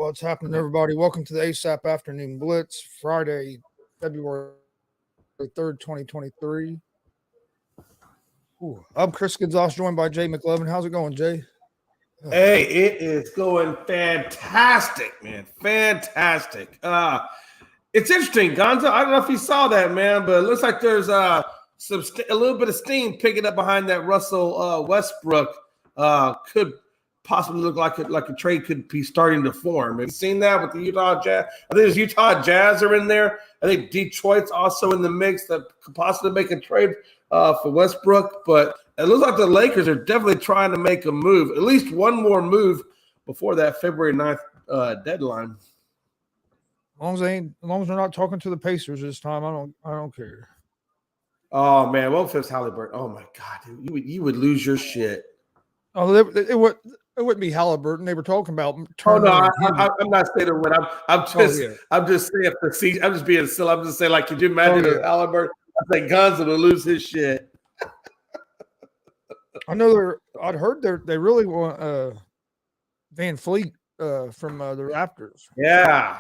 What's happening, everybody? Welcome to the ASAP Afternoon Blitz, Friday, February 3rd, 2023. I'm Chris Gonzalez, joined by Jay McLevin. How's it going, Jay? Hey, it is going fantastic, man. Fantastic. It's interesting, Gonzo. I don't know if you saw that, man, but it looks like there's a little bit of steam picking up behind that Russell Westbrook. Could possibly look like a trade could be starting to form. Have you seen that with the Utah Jazz? I think there's Utah Jazz are in there. I think Detroit's also in the mix that could possibly make a trade for Westbrook. But it looks like the Lakers are definitely trying to make a move, at least one more move before that February 9th deadline. As long as they're not talking to the Pacers this time, I don't care. Oh man, what if it's Halliburton? Oh my God, dude, you would lose your shit. Oh, it wouldn't be Halliburton. They were talking about. Oh no, I'm not saying it would. I'm just saying for season. I'm just being silly. I'm just saying, like, could you imagine if Halliburton? I think Gonzo would lose his shit. I'd heard they really want Van Fleet from the Raptors. Yeah.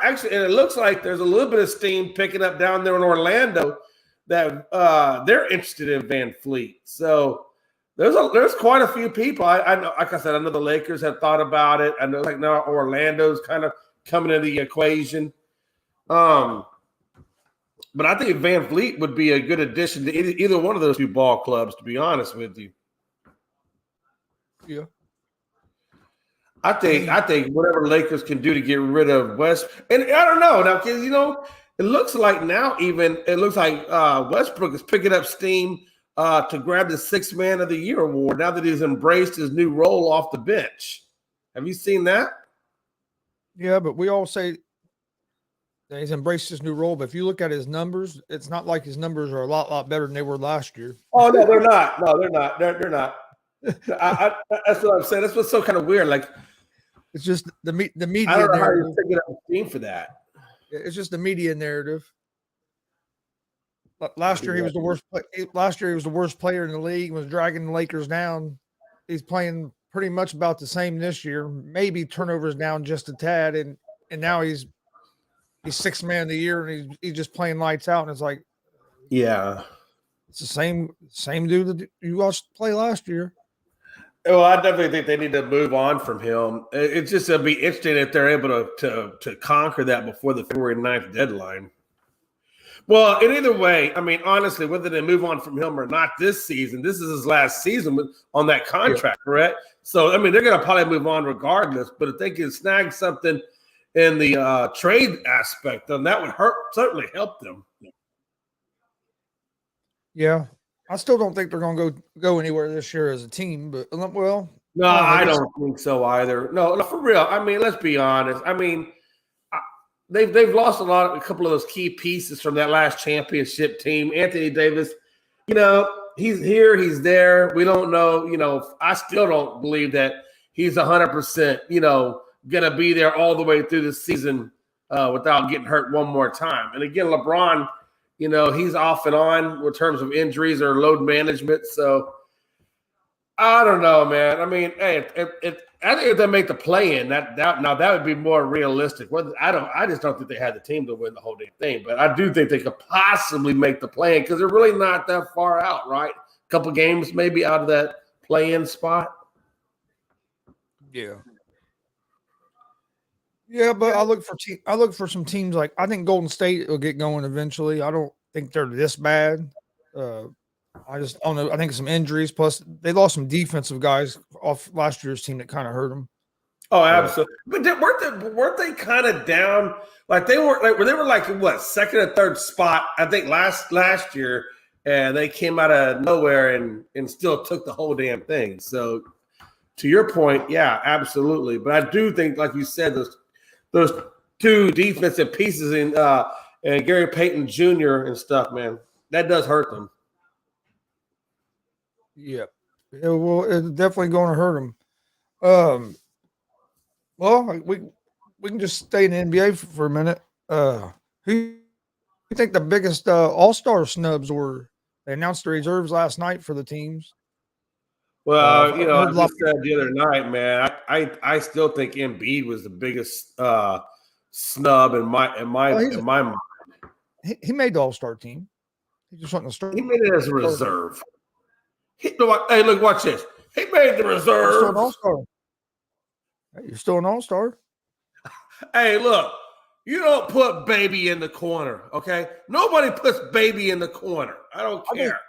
Actually, and it looks like there's a little bit of steam picking up down there in Orlando that they're interested in Van Fleet. So there's quite a few people. I know, like I said, I know the Lakers have thought about it. I know, like, now Orlando's kind of coming into the equation. But I think Van Fleet would be a good addition to either one of those two ball clubs, to be honest with you. Yeah. I think whatever Lakers can do to get rid of West, and I don't know now, because it looks like Westbrook is picking up steam to grab the Sixth Man of the Year award now that he's embraced his new role off the bench. Have you seen that? Yeah, but we all say that he's embraced his new role. But if you look at his numbers, it's not like his numbers are a lot better than they were last year. Oh no, they're not. No, they're not. They're not. That's what I'm saying. That's what's so kind of weird. Like, it's just the media. I don't know how you're picking up steam for that. It's just the media narrative. Last year he was the worst. Last year he was the worst player in the league. Was dragging the Lakers down. He's playing pretty much about the same this year. Maybe turnovers down just a tad, and now he's Sixth Man of the Year, and he's just playing lights out. And it's like, yeah, it's the same dude that you watched play last year. Well, I definitely think they need to move on from him. It's just going to be interesting if they're able to conquer that before the February 9th deadline. Well, in either way, I mean, honestly, whether they move on from him or not this season, this is his last season on that contract, correct? So, I mean, they're going to probably move on regardless. But if they can snag something in the trade aspect, then that would certainly help them. Yeah. I still don't think they're going to go anywhere this year as a team, but well. No, I don't think so either. No, for real. I mean, let's be honest. I mean, they've lost a couple of those key pieces from that last championship team. Anthony Davis, he's here, he's there. We don't know. I still don't believe that he's 100%, going to be there all the way through the season without getting hurt one more time. And again, LeBron, he's off and on in terms of injuries or load management. So I don't know, man. I mean, hey, I think if they make the play-in, that would be more realistic. I just don't think they had the team to win the whole damn thing. But I do think they could possibly make the play-in because they're really not that far out, right? A couple games maybe out of that play-in spot. Yeah. Yeah, but I look for some teams like I think Golden State will get going eventually. I don't think they're this bad. I don't know. I think some injuries. Plus, they lost some defensive guys off last year's team that kind of hurt them. Oh, absolutely. But weren't they kind of down? Like they were what, second or third spot? I think last year, and they came out of nowhere and still took the whole damn thing. So, to your point, yeah, absolutely. But I do think, like you said, those two defensive pieces in and Gary Payton Jr. and stuff, man, that does hurt them. Yeah. Well, it's definitely going to hurt them. Well, we can just stay in the NBA for a minute. Who you think the biggest all-star snubs were? They announced the reserves last night for the teams. Well, I've I heard a lot. just said the other night, man. I still think Embiid was the biggest snub in my mind. He made the All-Star team. He just wasn't a He starter. made it as a reserve. Hey, look, watch this. He made the You're still an reserve. All-Star. Hey, you're still an All-Star. Hey, look, you don't put baby in the corner, okay? Nobody puts baby in the corner. I don't care.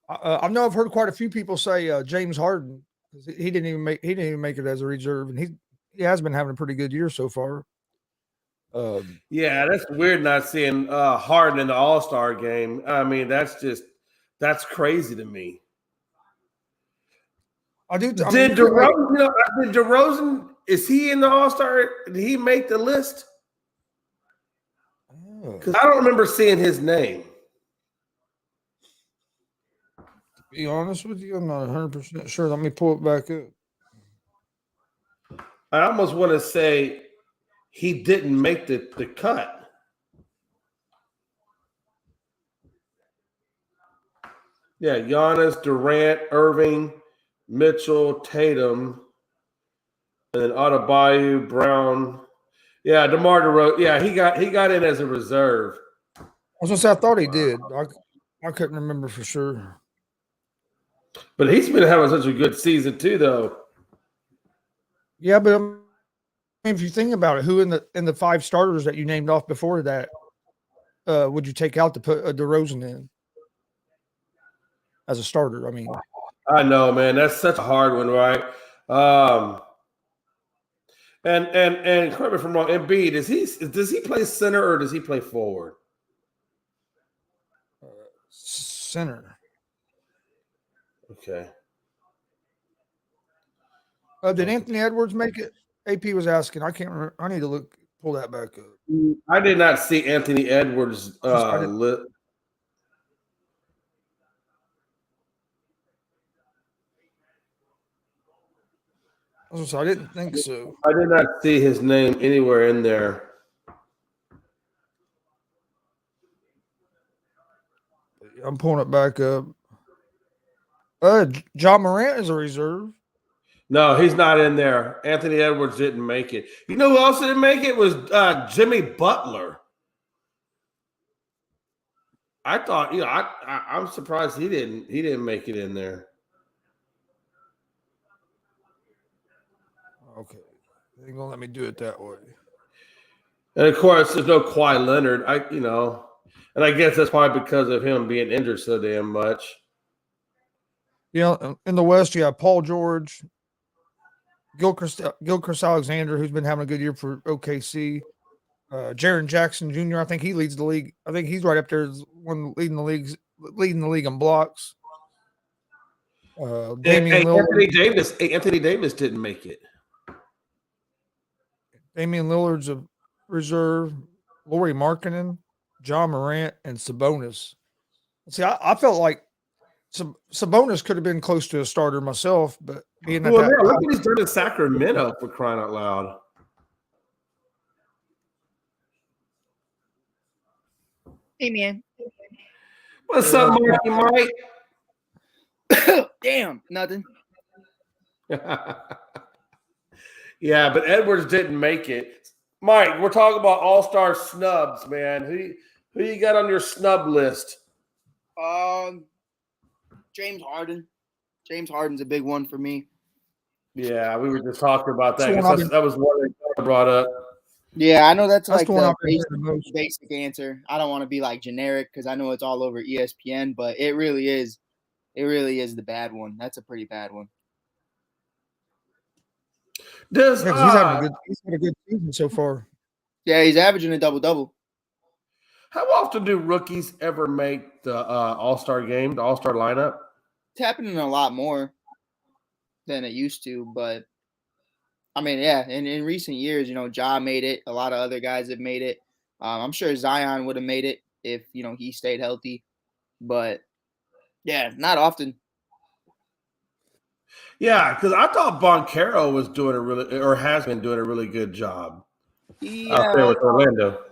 I know I've heard quite a few people say James Harden. He didn't even make it as a reserve, and he has been having a pretty good year so far. Yeah, that's weird not seeing Harden in the All-Star game. I mean, that's crazy to me. Did DeRozan, is he in the All-Star? Did he make the list? Because I don't remember seeing his name. To be honest with you, I'm not 100% sure. Let me pull it back up. I almost want to say he didn't make the cut. Yeah, Giannis, Durant, Irving, Mitchell, Tatum, and then Adebayo, Brown. Yeah, DeMar DeRozan. Yeah, he got in as a reserve. I was gonna say I thought he did. I couldn't remember for sure. But he's been having such a good season too, though. Yeah, but I mean, if you think about it, who in the 5 starters that you named off before that would you take out to put a DeRozan in as a starter? I mean, I know, man. That's such a hard one, right? And correct me if I'm wrong. Embiid, does he play center or does he play forward? Center. Okay. Did Anthony Edwards make it? AP was asking. I can't remember. I need to pull that back up. I did not see Anthony Edwards lit. I didn't think so. I did not see his name anywhere in there. I'm pulling it back up. John Morant is a reserve. No, he's not in there. Anthony Edwards didn't make it. You know who else didn't make it was Jimmy Butler. I thought, I'm surprised he didn't make it in there. Okay, they ain't gonna let me do it that way. And of course, there's no Kawhi Leonard. And I guess that's probably because of him being injured so damn much. Yeah, in the West, you have Paul George, Gilchrist Alexander, who's been having a good year for OKC. Jaren Jackson Jr., I think he leads the league. I think he's right up there as one leading the league in blocks. Damian Lillard. Anthony Davis didn't make it. Damian Lillard's a reserve. Lauri Markkanen, John Morant, and Sabonis. See, I felt like Sabonis could have been close to a starter myself, but being that look what he's done in Sacramento, for crying out loud. Hey, man. What's up, Marky Mike? Damn, nothing. Yeah, but Edwards didn't make it. Mike, we're talking about all-star snubs, man. Who you got on your snub list? James Harden. James Harden's a big one for me. Yeah, we were just talking about that. That was one that I brought up. Yeah, I know that's like the basic basic answer. I don't want to be like generic because I know it's all over ESPN, but it really is. It really is the bad one. That's a pretty bad one. He's had a good season so far. Yeah, he's averaging a double-double. How often do rookies ever make the All-Star game, the All-Star lineup? It's happening a lot more than it used to, but I mean, yeah, in recent years, Ja made it. A lot of other guys have made it. I'm sure Zion would have made it if, he stayed healthy. But, yeah, not often. Yeah, because I thought Boncaro was has been doing a really good job out there with Orlando.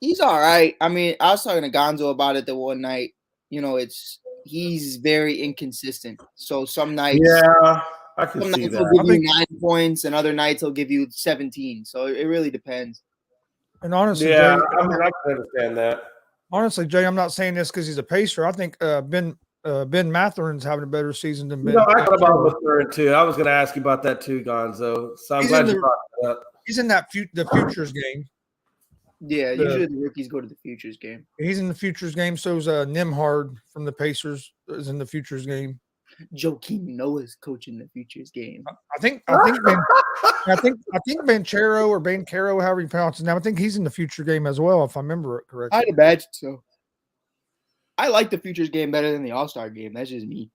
He's all right. I mean, I was talking to Gonzo about it the one night. It's he's very inconsistent. So some nights, Yeah, I can see he'll that. give you 9 points, and other nights he'll give you 17. So it really depends. And honestly, Yeah, Jay, I mean, I can understand that. honestly, Jay, I'm not saying this because he's a Pacer. I think Ben Matherin's having a better season than You Ben. know, I thought about Mathurin too. I was going to ask you about that too, Gonzo. So I'm glad you brought that up. He's in that the futures game. Yeah, usually the rookies go to the futures game. He's in the futures game. So is Nimhard from the Pacers is in the futures game. Joakim Noah's coaching the futures game. I think Banchero or Bancaro, however you pronounce his name, I think he's in the future game as well, if I remember it correctly. I'd imagine so. I like the futures game better than the All-Star game. That's just me.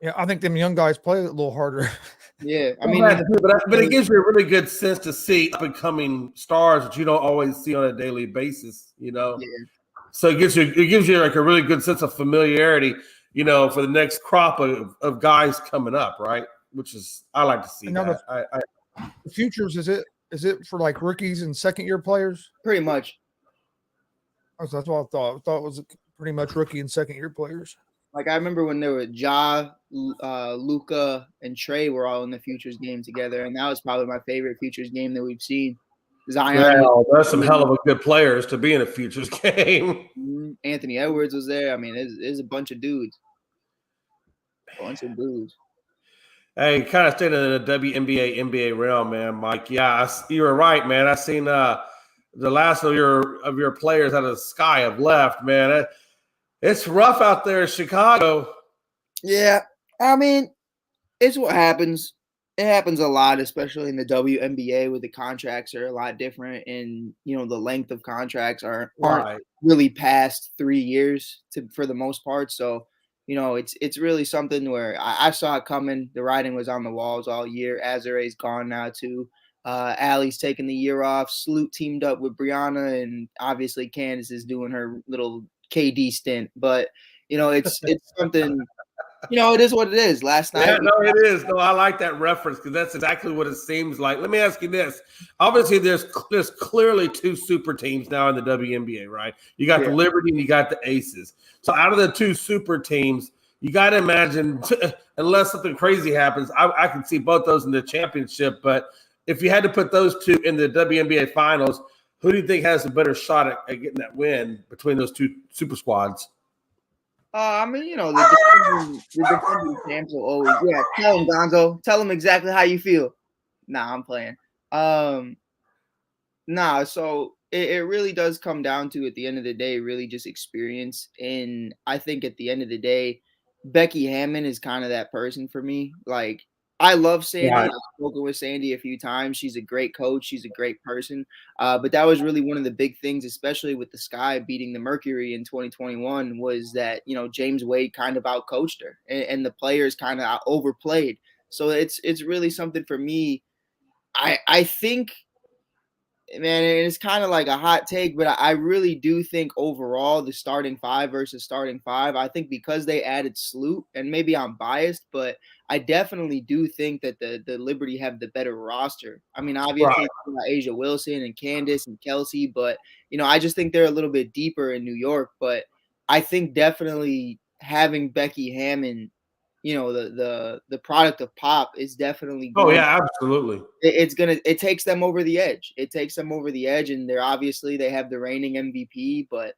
Yeah, I think them young guys play a little harder. Yeah, I mean, but it gives you a really good sense to see up and coming stars that you don't always see on a daily basis. You know, so it gives you like a really good sense of familiarity. You know, for the next crop of guys coming up, right? Which is I like to see that. The futures is it for like rookies and second year players? Pretty much. That's what I thought. I thought it was pretty much rookie and second year players. Like I remember when there were Luca, and Trey were all in the futures game together, and that was probably my favorite futures game that we've seen. Zion, there's some hell of a good players to be in a futures game. Anthony Edwards was there. I mean, there's a bunch of dudes. Hey, kind of staying in the WNBA, NBA realm, man, Mike. Yeah, you were right, man. I seen the last of your players out of the sky have left, man. It's rough out there in Chicago. Yeah, I mean, it's what happens. It happens a lot, especially in the WNBA, where the contracts are a lot different, and the length of contracts aren't really past 3 years for the most part. So, it's really something where I saw it coming. The writing was on the walls all year. Azare's gone now too. Allie's taking the year off. Sloot teamed up with Brianna, and obviously Candace is doing her little KD stint. But it's something. It is what it is. Last night. Yeah, no, it is. No, I like that reference because that's exactly what it seems like. Let me ask you this. Obviously, there's clearly 2 super teams now in the WNBA, right? You got the Liberty and you got the Aces. So out of the 2 super teams, you got to imagine, unless something crazy happens, I can see both those in the championship. But if you had to put those 2 in the WNBA finals, who do you think has a better shot at getting that win between those 2 super squads? I mean, the defending champs will always. Yeah, tell him, Gonzo. Tell him exactly how you feel. Nah, I'm playing. So it really does come down to, at the end of the day, really just experience. And I think at the end of the day, Becky Hammon is kind of that person for me. Like, I love Sandy. Yeah. I've spoken with Sandy a few times. She's a great coach. She's a great person. But that was really one of the big things, especially with the Sky beating the Mercury in 2021, was that, James Wade kind of outcoached her and the players kind of overplayed. So it's really something for me. I think, man, it's kind of like a hot take, but I really do think overall the starting 5 versus starting 5, I think because they added Sloot, and maybe I'm biased, but I definitely do think that the Liberty have the better roster. I mean, obviously, Asia Wilson and Candace and Kelsey, but, I just think they're a little bit deeper in New York. But I think definitely having Becky Hammon, the product of Pop is definitely going. Oh, yeah, absolutely. It takes them over the edge. It takes them over the edge, and they have the reigning MVP, but,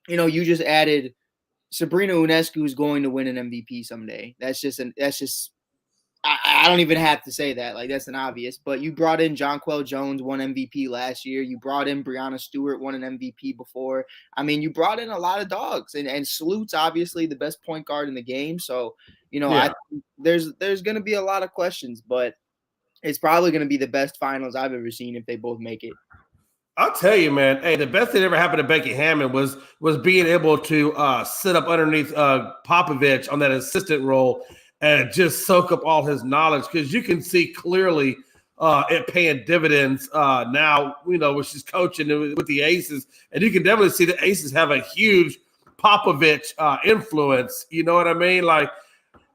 you just added Sabrina Ionescu is going to win an MVP someday. I don't even have to say that. Like, that's an obvious. But you brought in Jonquel Jones, won MVP last year. You brought in Brianna Stewart, won an MVP before. I mean, you brought in a lot of dogs. And Sloot's obviously the best point guard in the game. So, I think there's going to be a lot of questions. But it's probably going to be the best finals I've ever seen if they both make it. I'll tell you, man. Hey, the best thing that ever happened to Becky Hammon was being able to sit up underneath Popovich on that assistant role and just soak up all his knowledge, because you can see clearly it paying dividends now. When she's coaching with the Aces, and you can definitely see the Aces have a huge Popovich influence. You know what I mean? Like,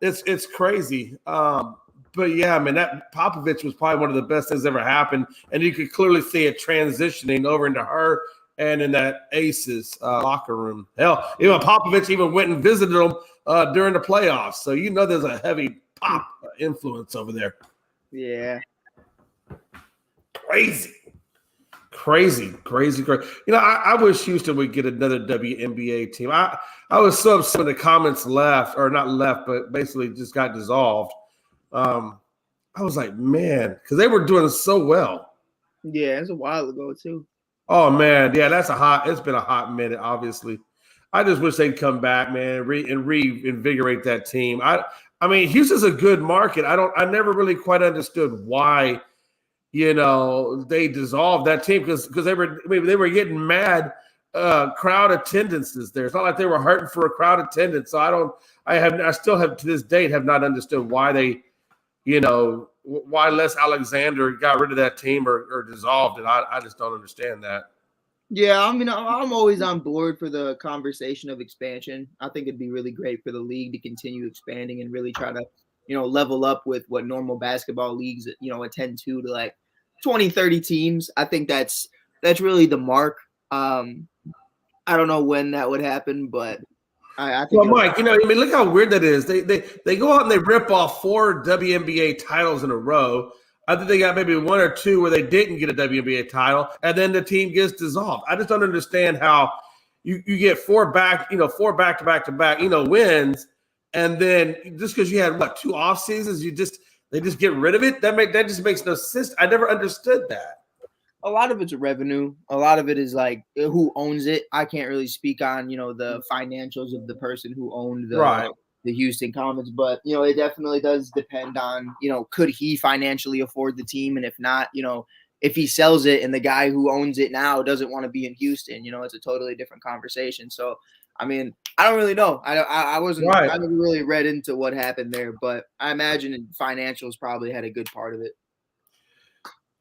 it's crazy. But yeah, man, that Popovich was probably one of the best things ever happened, and you could clearly see it transitioning over into her and in that Aces locker room. Hell, even Popovich even went and visited them during the playoffs. So there's a heavy Pop influence over there. Yeah. Crazy. I wish Houston would get another WNBA team. I was so upset when the comments left, or not left, but basically just got dissolved. I was like, man, because they were doing so well. Yeah, it's a while ago too. Oh man, yeah, it's been a hot minute, obviously. I just wish they'd come back, man, and reinvigorate that team. I mean, Houston's a good market. I never really quite understood why, they dissolved that team because they were getting mad crowd attendances there. It's not like they were hurting for a crowd attendance. So I still have to this date have not understood why they, why Les Alexander got rid of that team or dissolved it. I just don't understand that. Yeah, I mean, I'm always on board for the conversation of expansion. I think it'd be really great for the league to continue expanding and really try to, level up with what normal basketball leagues, attend to like 20, 30 teams. I think that's really the mark. I don't know when that would happen, but I think. Well, Mike, look how weird that is. They go out and they rip off 4 WNBA titles in a row. I think they got maybe 1 or 2 where they didn't get a WNBA title, and then the team gets dissolved. I just don't understand how you get 4 back-to-back wins, and then just because you had 2 off seasons, they just get rid of it. That just makes no sense. I never understood that. A lot of it's revenue. A lot of it is like who owns it. I can't really speak on the financials of the person who owned the Houston Comets, but it definitely does depend on could he financially afford the team, and if not, if he sells it and the guy who owns it now doesn't want to be in Houston, it's a totally different conversation. So I mean, I don't really know. I wasn't. Right. I never really read into what happened there, but I imagine financials probably had a good part of it.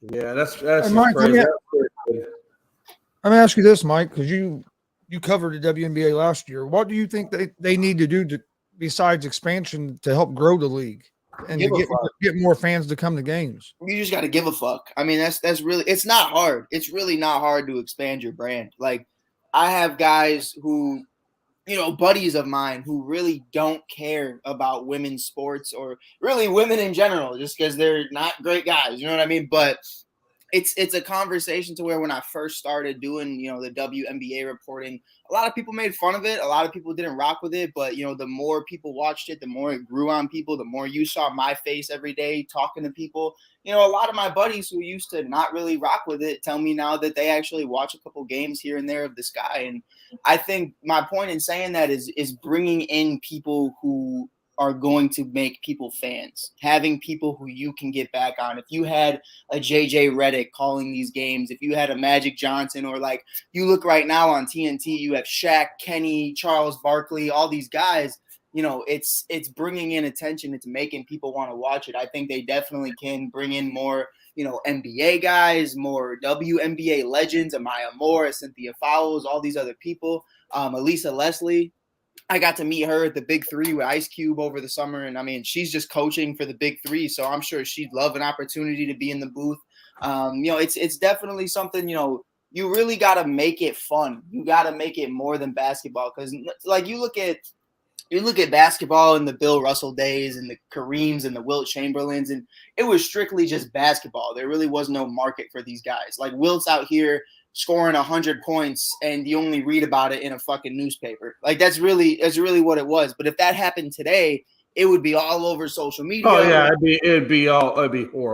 Yeah, that's Mike, crazy. Let me ask you this, Mike, because you covered the WNBA last year. What do you think they need to do besides expansion to help grow the league and to get more fans to come to games? You just got to give a fuck. I mean, that's really. It's not hard. It's really not hard to expand your brand. Like, I have guys who, buddies of mine who really don't care about women's sports or really women in general, just because they're not great guys. You know what I mean? But it's a conversation to where when I first started doing, the WNBA reporting, a lot of people made fun of it. A lot of people didn't rock with it. But, the more people watched it, the more it grew on people, the more you saw my face every day talking to people. A lot of my buddies who used to not really rock with it tell me now that they actually watch a couple games here and there of this guy. And I think my point in saying that is bringing in people who are going to make people fans, having people who you can get back on. If you had a JJ Redick calling these games, if you had a Magic Johnson, or like you look right now on TNT, you have Shaq, Kenny, Charles Barkley, all these guys, it's bringing in attention. It's making people want to watch it. I think they definitely can bring in more, NBA guys, more WNBA legends, Amaya Moore, Cynthia Fowles, all these other people, Elisa Leslie. I got to meet her at the Big 3 with Ice Cube over the summer. And I mean, she's just coaching for the Big 3. So I'm sure she'd love an opportunity to be in the booth. It's definitely something, you really got to make it fun. You got to make it more than basketball. Cause like you look at basketball in the Bill Russell days and the Kareems and the Wilt Chamberlains, and it was strictly just basketball. There really was no market for these guys. Like Wilt's out here scoring 100 points and you only read about it in a fucking newspaper. Like that's really what it was. But if that happened today, it would be all over social media. Oh yeah, it'd be horrible.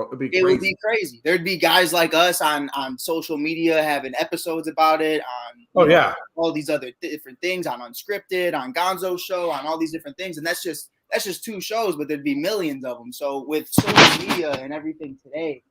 It'd be crazy. It would be crazy. There'd be guys like us on social media having episodes about it, on all these other different things, on Unscripted, on Gonzo's show, on all these different things. And that's just 2 shows, but there'd be millions of them. So with social media and everything today,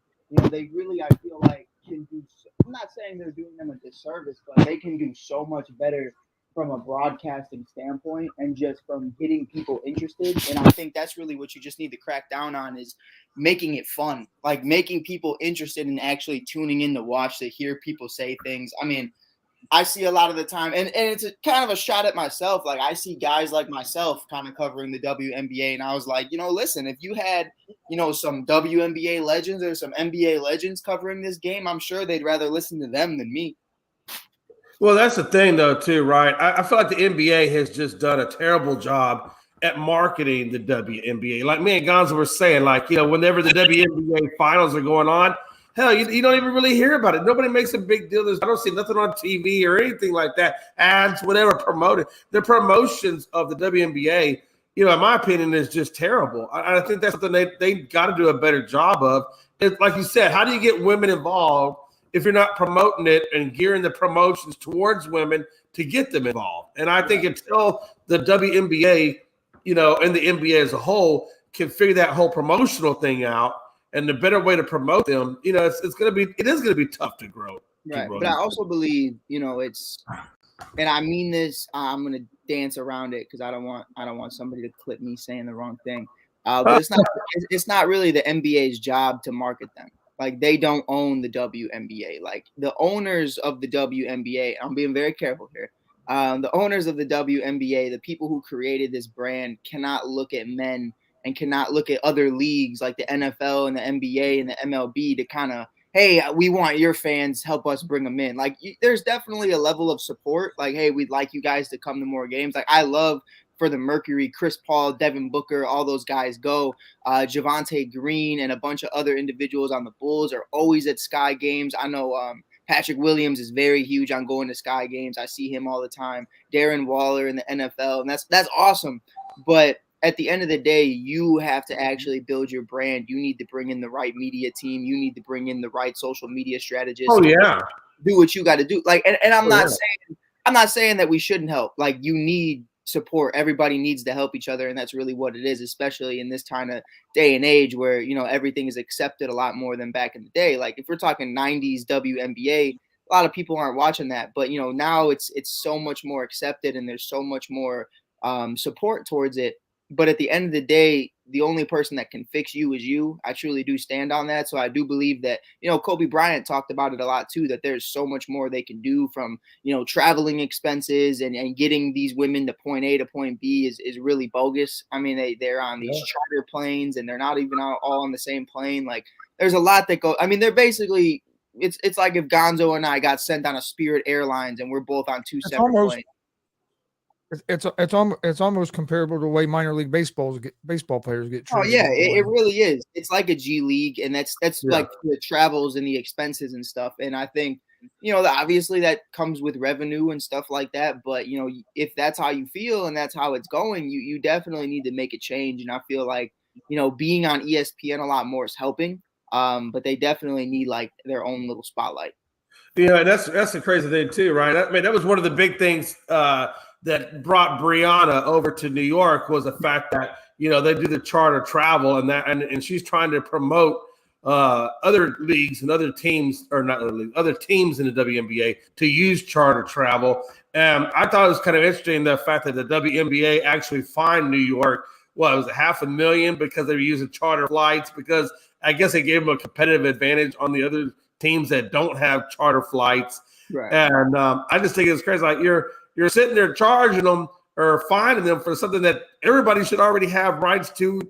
they really, I feel like, can do. I'm not saying they're doing them a disservice, but they can do so much better from a broadcasting standpoint and just from getting people interested. And I think that's really what you just need to crack down on, is making it fun, like making people interested in actually tuning in to watch, to hear people say things. I mean, I see a lot of the time, and it's kind of a shot at myself. Like I see guys like myself kind of covering the WNBA, and I was like, listen, if you had, some WNBA legends or some NBA legends covering this game, I'm sure they'd rather listen to them than me. Well, that's the thing, though, too, right? I feel like the NBA has just done a terrible job at marketing the WNBA. Like me and Gonzo were saying, like, whenever the WNBA finals are going on, hell, you don't even really hear about it. Nobody makes a big deal. I don't see nothing on TV or anything like that. Ads, whatever, promoted. The promotions of the WNBA, in my opinion, is just terrible. I think that's something they got to do a better job of. It's, like you said, how do you get women involved if you're not promoting it and gearing the promotions towards women to get them involved? And I think until the WNBA, and the NBA as a whole can figure that whole promotional thing out and the better way to promote them, it is going to be tough to grow. Right. But I also believe, it's, and I mean this, I'm going to dance around it because I don't want somebody to clip me saying the wrong thing. But it's not really the NBA's job to market them. Like, they don't own the WNBA. Like, the owners of the WNBA, I'm being very careful here. The owners of the WNBA, the people who created this brand, cannot look at men and cannot look at other leagues like the NFL and the NBA and the MLB to kind of, hey, we want your fans, help us bring them in. Like, there's definitely a level of support. Like, hey, we'd like you guys to come to more games. Like, I love for the Mercury, Chris Paul, Devin Booker, all those guys go. Javante Green and a bunch of other individuals on the Bulls are always at Sky games. I know Patrick Williams is very huge on going to Sky games. I see him all the time. Darren Waller in the NFL, and that's awesome. But at the end of the day, you have to actually build your brand. You need to bring in the right media team. You need to bring in the right social media strategists. Oh yeah, do what you got to do. Like, and I'm not saying that we shouldn't help. Like, you need support. Everybody needs to help each other, and that's really what it is, especially in this kind of day and age where everything is accepted a lot more than back in the day. Like, if we're talking 90s WNBA, a lot of people aren't watching that, but now it's so much more accepted and there's so much more support towards it. But at the end of the day, the only person that can fix you is you. I truly do stand on that. So I do believe that, Kobe Bryant talked about it a lot too, that there's so much more they can do from, traveling expenses and getting these women to point A to point B is really bogus. I mean, they're on these charter planes and they're not even all on the same plane. Like, there's a lot that go. I mean, they're basically, it's like if Gonzo and I got sent on a Spirit Airlines and we're both on two separate planes. It's almost comparable to the way minor league baseball players get treated. Oh yeah, it really is. It's like a G League, and that's like the travels and the expenses and stuff. And I think obviously that comes with revenue and stuff like that. But if that's how you feel and that's how it's going, you definitely need to make a change. And I feel like being on ESPN a lot more is helping. But they definitely need like their own little spotlight. Yeah, that's the crazy thing too, right? I mean, that was one of the big things that brought Brianna over to New York was the fact that they do the charter travel and she's trying to promote other leagues and other teams, or not other leagues, other teams in the WNBA to use charter travel. And I thought it was kind of interesting the fact that the WNBA actually fined New York. Well, it was $500,000 because they were using charter flights, because I guess they gave them a competitive advantage on the other teams that don't have charter flights. Right. And I just think it's crazy. Like, you're sitting there charging them or fining them for something that everybody should already have rights to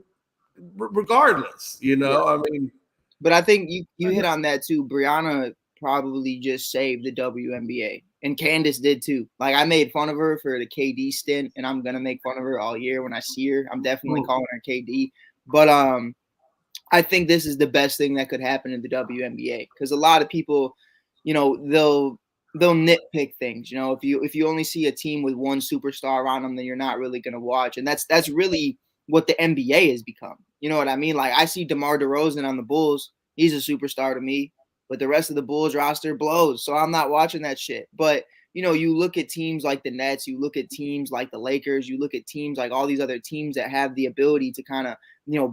regardless, Yeah. I mean, but I think you hit on that too. Brianna probably just saved the WNBA, and Candace did too. Like, I made fun of her for the KD stint, and I'm going to make fun of her all year when I see her. I'm definitely calling her KD. But I think this is the best thing that could happen in the WNBA, because a lot of people, they'll nitpick things. If you only see a team with one superstar on them, then you're not really going to watch. And that's really what the NBA has become. You know what I mean? Like, I see DeMar DeRozan on the Bulls. He's a superstar to me, but the rest of the Bulls roster blows. So I'm not watching that shit. But, you look at teams like the Nets, you look at teams like the Lakers, you look at teams like all these other teams that have the ability to kind of,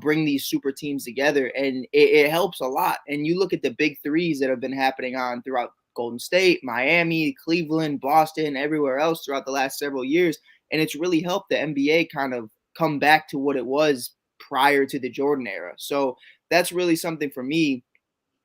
bring these super teams together. And it helps a lot. And you look at the big threes that have been happening on throughout Golden State, Miami, Cleveland, Boston, everywhere else throughout the last several years. And it's really helped the NBA kind of come back to what it was prior to the Jordan era. So that's really something for me.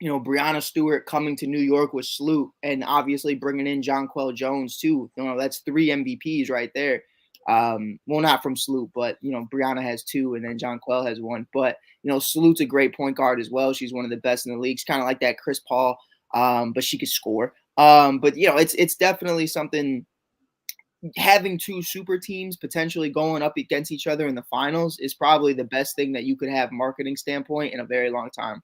Brianna Stewart coming to New York with Sloot, and obviously bringing in Jonquel Jones too. That's 3 MVPs right there. Well, not from Sloot, but Brianna has 2, and then Jonquel has 1. But Sloot's a great point guard as well. She's one of the best in the league. She's kind of like that Chris Paul. But she could score. But it's definitely something. Having two super teams potentially going up against each other in the finals is probably the best thing that you could have marketing standpoint in a very long time.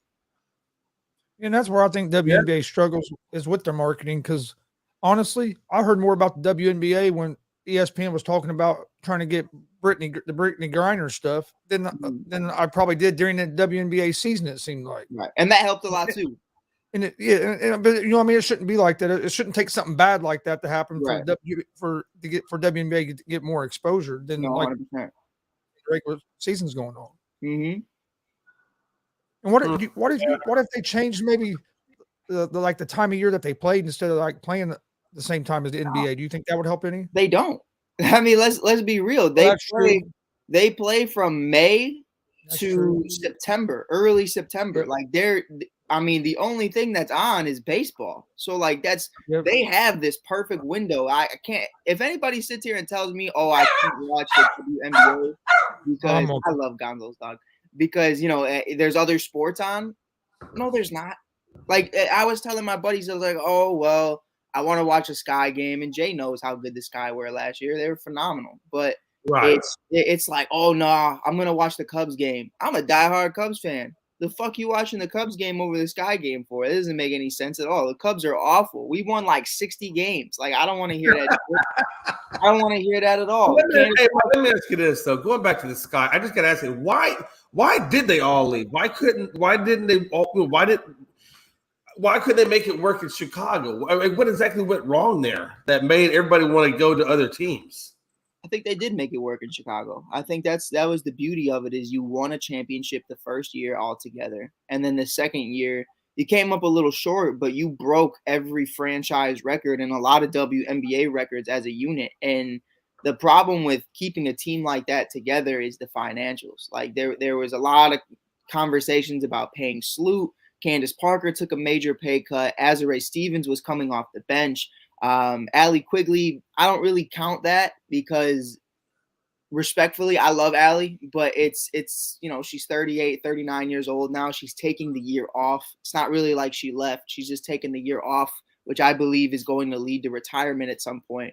And that's where I think WNBA struggles is with their marketing because honestly, I heard more about the WNBA when ESPN was talking about trying to get Brittany Griner stuff than I probably did during the WNBA season. It seemed like, right, and that helped a lot too. And but what I mean, it shouldn't be like that. It shouldn't take something bad like that to happen right. for WNBA to get more exposure than like 100%. regular seasons going on. Mm-hmm. And what if they changed maybe the time of year that they played instead of like playing the same time as the NBA? Do you think that would help any? They don't. I mean, let's be real. They play from May to September, early September. Like the only thing that's on is baseball. So like they have this perfect window. I can't. If anybody sits here and tells me, "Oh, I can't watch the WNBA," because I love Gonzo's dog. Because there's other sports on. No, there's not. Like I was telling my buddies, I was like, "Oh well, I want to watch a Sky game," and Jay knows how good the Sky were last year. They were phenomenal. But it's like, oh no, I'm gonna watch the Cubs game. I'm a diehard Cubs fan. The fuck you watching the Cubs game over the Sky game for? It doesn't make any sense at all. The Cubs are awful. We won like 60 games. Like I don't want to hear that. I don't want to hear that at all. Let me ask you this though. Going back to the Sky, I just gotta ask you why did they all leave? Why couldn't they make it work in Chicago? I mean, what exactly went wrong there that made everybody want to go to other teams? I think they did make it work in Chicago. I think that was the beauty of it is you won a championship the first year all together. And then the second year, you came up a little short, but you broke every franchise record and a lot of WNBA records as a unit. And the problem with keeping a team like that together is the financials. Like there was a lot of conversations about paying Sloot. Candace Parker took a major pay cut. Azurá Stevens was coming off the bench. Allie Quigley, I don't really count that because respectfully, I love Allie, but it's she's 38, 39 years old now. She's taking the year off. It's not really like she left. She's just taking the year off, which I believe is going to lead to retirement at some point.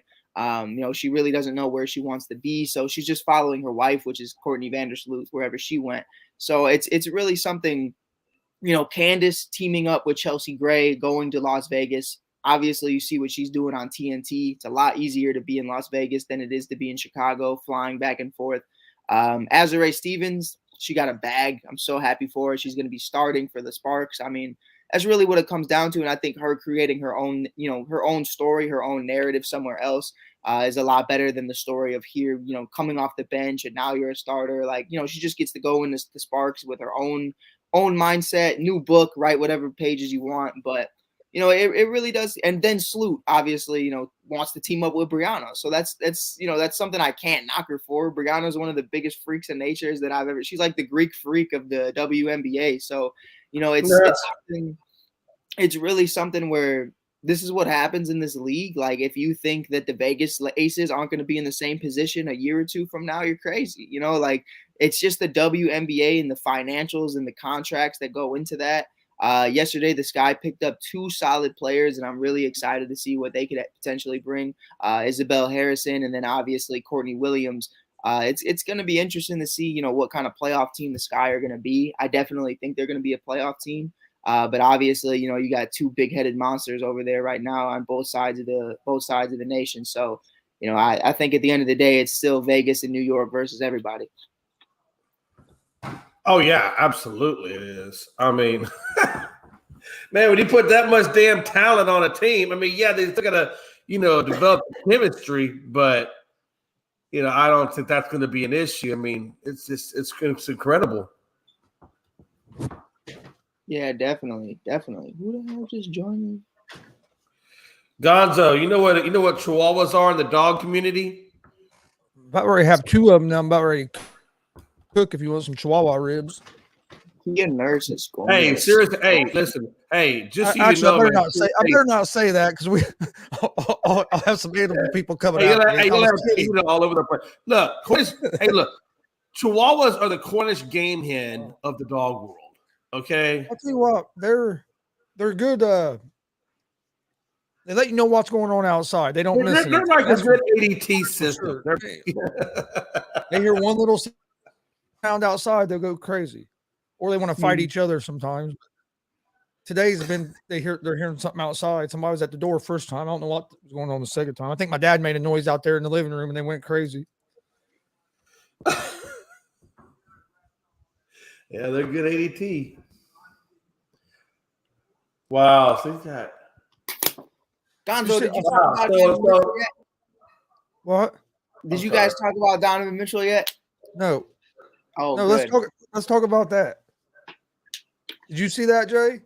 She really doesn't know where she wants to be. So she's just following her wife, which is Courtney Vandersloot, wherever she went. So it's really something, Candace teaming up with Chelsea Gray, going to Las Vegas. Obviously, you see what she's doing on TNT. It's a lot easier to be in Las Vegas than it is to be in Chicago, flying back and forth. Azurá Stevens, she got a bag. I'm so happy for her. She's going to be starting for the Sparks. I mean, that's really what it comes down to. And I think her creating her own, her own story, her own narrative somewhere else is a lot better than the story of here, coming off the bench and now you're a starter. Like, she just gets to go in the Sparks with her own mindset, new book, write whatever pages you want. But it really does. And then Sloot, obviously, wants to team up with Brianna. So that's something I can't knock her for. Brianna's one of the biggest freaks of natures that I've ever. She's like the Greek freak of the WNBA. So, it's really something where this is what happens in this league. Like, if you think that the Vegas Aces aren't going to be in the same position a year or two from now, you're crazy. Like it's just the WNBA and the financials and the contracts that go into that. Yesterday, the Sky picked up two solid players, and I'm really excited to see what they could potentially bring. Isabel Harrison, and then obviously Courtney Williams. It's going to be interesting to see, what kind of playoff team the Sky are going to be. I definitely think they're going to be a playoff team. But obviously, you got two big-headed monsters over there right now on both sides of the nation. So, I think at the end of the day, it's still Vegas and New York versus everybody. Oh, yeah, absolutely it is. I mean, man, when you put that much damn talent on a team, I mean, yeah, they still got to, develop chemistry, but, I don't think that's going to be an issue. I mean, it's incredible. Yeah, definitely. Who the hell just joined me? Gonzo, you know what Chihuahuas are in the dog community? About ready to have two of them now. I'm about ready to cook if you want some Chihuahua ribs. Your nurse is going. Hey, seriously. Hey, listen. Hey, just so actually, you know, I better not say that because I'll have some animal people coming out. You'll have all over the place. Look, look. Chihuahuas are the Cornish game hen of the dog world. Okay, I'll tell you what, they're good. They let you know what's going on outside. They don't miss They're anything. like That's a good ADT sure. system. They hear one little sound outside, they'll go crazy, or they want to fight Mhm. each other sometimes. Today's been they're hearing something outside. Somebody was at the door first time. I don't know what was going on the second time. I think my dad made a noise out there in the living room, and they went crazy. Yeah, they're good ADT. Wow, see that. Gonzo, did you talk about Donovan Mitchell yet? What? Did you guys talk about Donovan Mitchell yet? No. Oh, no. good. Let's talk about that. Did you see that, Jay?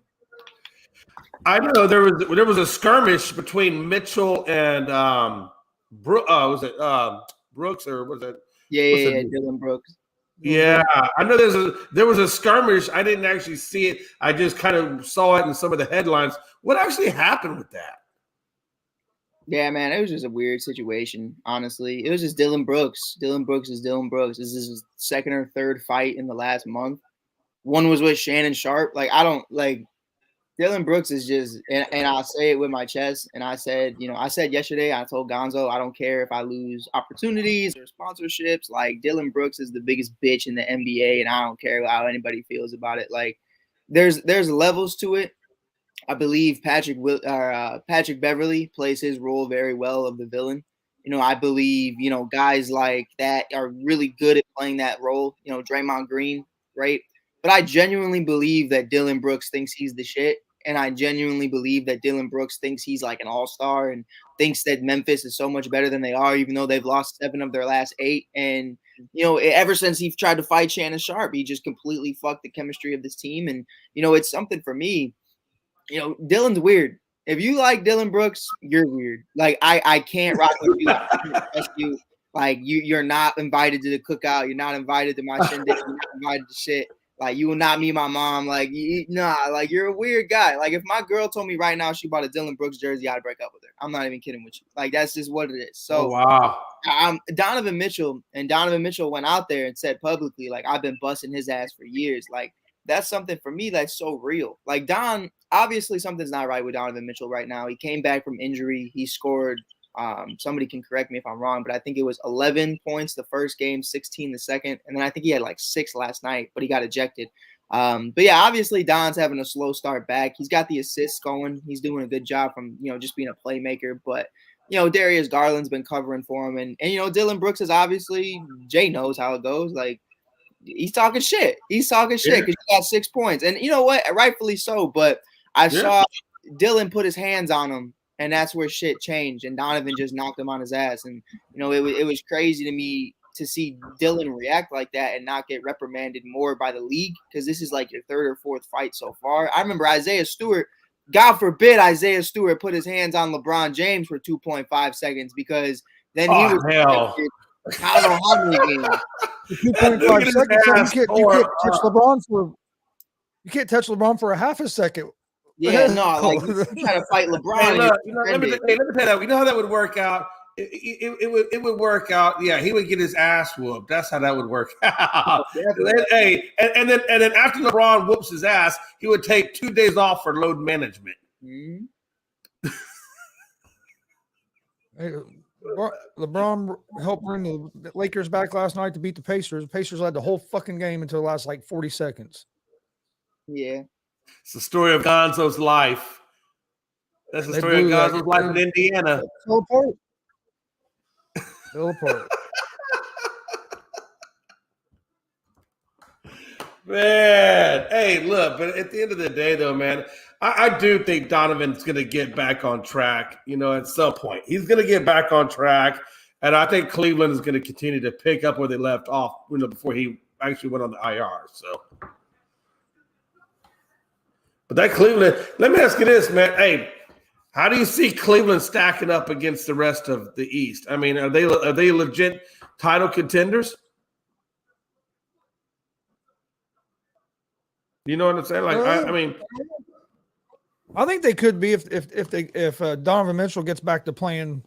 I know there was a skirmish between Mitchell and was it Brooks or was it? Yeah, Dylan Brooks. Yeah, I know there was a skirmish. I didn't actually see it. I just kind of saw it in some of the headlines. What actually happened with that? Yeah, man, it was just a weird situation, honestly. It was just Dylan Brooks. Dylan Brooks is Dylan Brooks. This is his second or third fight in the last month. One was with Shannon Sharp. Like, I don't like Dylan Brooks is just, and I'll say it with my chest. And I said yesterday, I told Gonzo, I don't care if I lose opportunities or sponsorships. Like, Dylan Brooks is the biggest bitch in the NBA, and I don't care how anybody feels about it. Like, there's levels to it. I believe Patrick Beverly plays his role very well of the villain. I believe, guys like that are really good at playing that role. Draymond Green, right? But I genuinely believe that Dylan Brooks thinks he's the shit. And I genuinely believe that Dylan Brooks thinks he's like an all-star and thinks that Memphis is so much better than they are, even though they've lost 7 of their last 8. And, ever since he tried to fight Shannon Sharp, he just completely fucked the chemistry of this team. And, it's something for me. Dylan's weird. If you like Dylan Brooks, you're weird. Like, I can't rock with you. I can't trust you. Like, you're not invited to the cookout. You're not invited to my shindig. You're not invited to shit. Like, you will not meet my mom. Like, like, you're a weird guy. Like, if my girl told me right now she bought a Dylan Brooks jersey, I'd break up with her. I'm not even kidding with you. Like, that's just what it is. So, wow. Donovan Mitchell went out there and said publicly, like, I've been busting his ass for years. Like, that's something for me that's so real. Like, obviously something's not right with Donovan Mitchell right now. He came back from injury. He scored, somebody can correct me if I'm wrong, but I think it was 11 points the first game, 16 the second, and then I think he had like 6 last night, but he got ejected. But yeah, obviously Don's having a slow start back. He's got the assists going. He's doing a good job from, just being a playmaker, but Darius Garland's been covering for him, and Dylan Brooks is obviously, Jay knows how it goes. Like, he's talking shit. He's talking shit because he got 6 points. And you know what? Rightfully so. But I saw Dylan put his hands on him, and that's where shit changed. And Donovan just knocked him on his ass. And, it was crazy to me to see Dylan react like that and not get reprimanded more by the league, because this is like your 3rd or 4th fight so far. I remember Isaiah Stewart. God forbid Isaiah Stewart put his hands on LeBron James for 2.5 seconds, because then he was hell. I don't know how many games. 2.5 seconds. So you can't touch LeBron for a half a second. Yeah, no, like, you try to fight LeBron. Hey, look, let me tell you that. You know how that would work out? It would work out. Yeah, he would get his ass whooped. That's how that would work out. Hey, and then after LeBron whoops his ass, he would take 2 days off for load management. Mm-hmm. Hey, LeBron helped bring the Lakers back last night to beat the Pacers. The Pacers led the whole fucking game until the last like 40 seconds. Yeah. It's the story of Gonzo's life. That's the story of Gonzo's life in Indiana. Fell apart. Man, hey, look, but at the end of the day, though, man, I do think Donovan's going to get back on track, at some point. He's going to get back on track, and I think Cleveland is going to continue to pick up where they left off, before he actually went on the IR. So, but that Cleveland, let me ask you this, man. Hey, how do you see Cleveland stacking up against the rest of the East? I mean, are they legit title contenders? You know what I'm saying? Like, I mean, I think they could be if Donovan Mitchell gets back to playing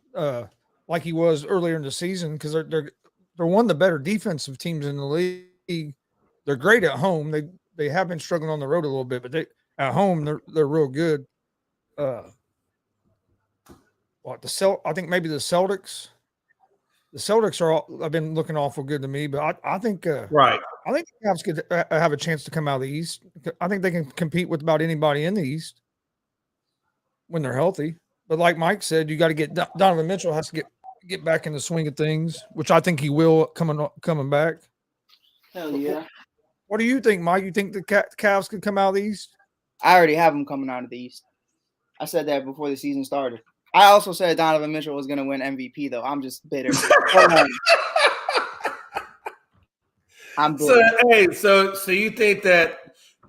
like he was earlier in the season, because they're one of the better defensive teams in the league. They're great at home. They have been struggling on the road a little bit, but at home they're real good. I think maybe the Celtics. The Celtics have been looking awful good to me, but I think Right. I think the Cavs could have a chance to come out of the East. I think they can compete with about anybody in the East when they're healthy. But like Mike said, you got to get Donovan Mitchell has to get back in the swing of things, which I think he will coming back. Hell yeah. What do you think, Mike? You think the Cavs could come out of the East? I already have them coming out of the East. I said that before the season started. I also said Donovan Mitchell was going to win MVP, though. I'm just bitter. I'm bitter. So you think that?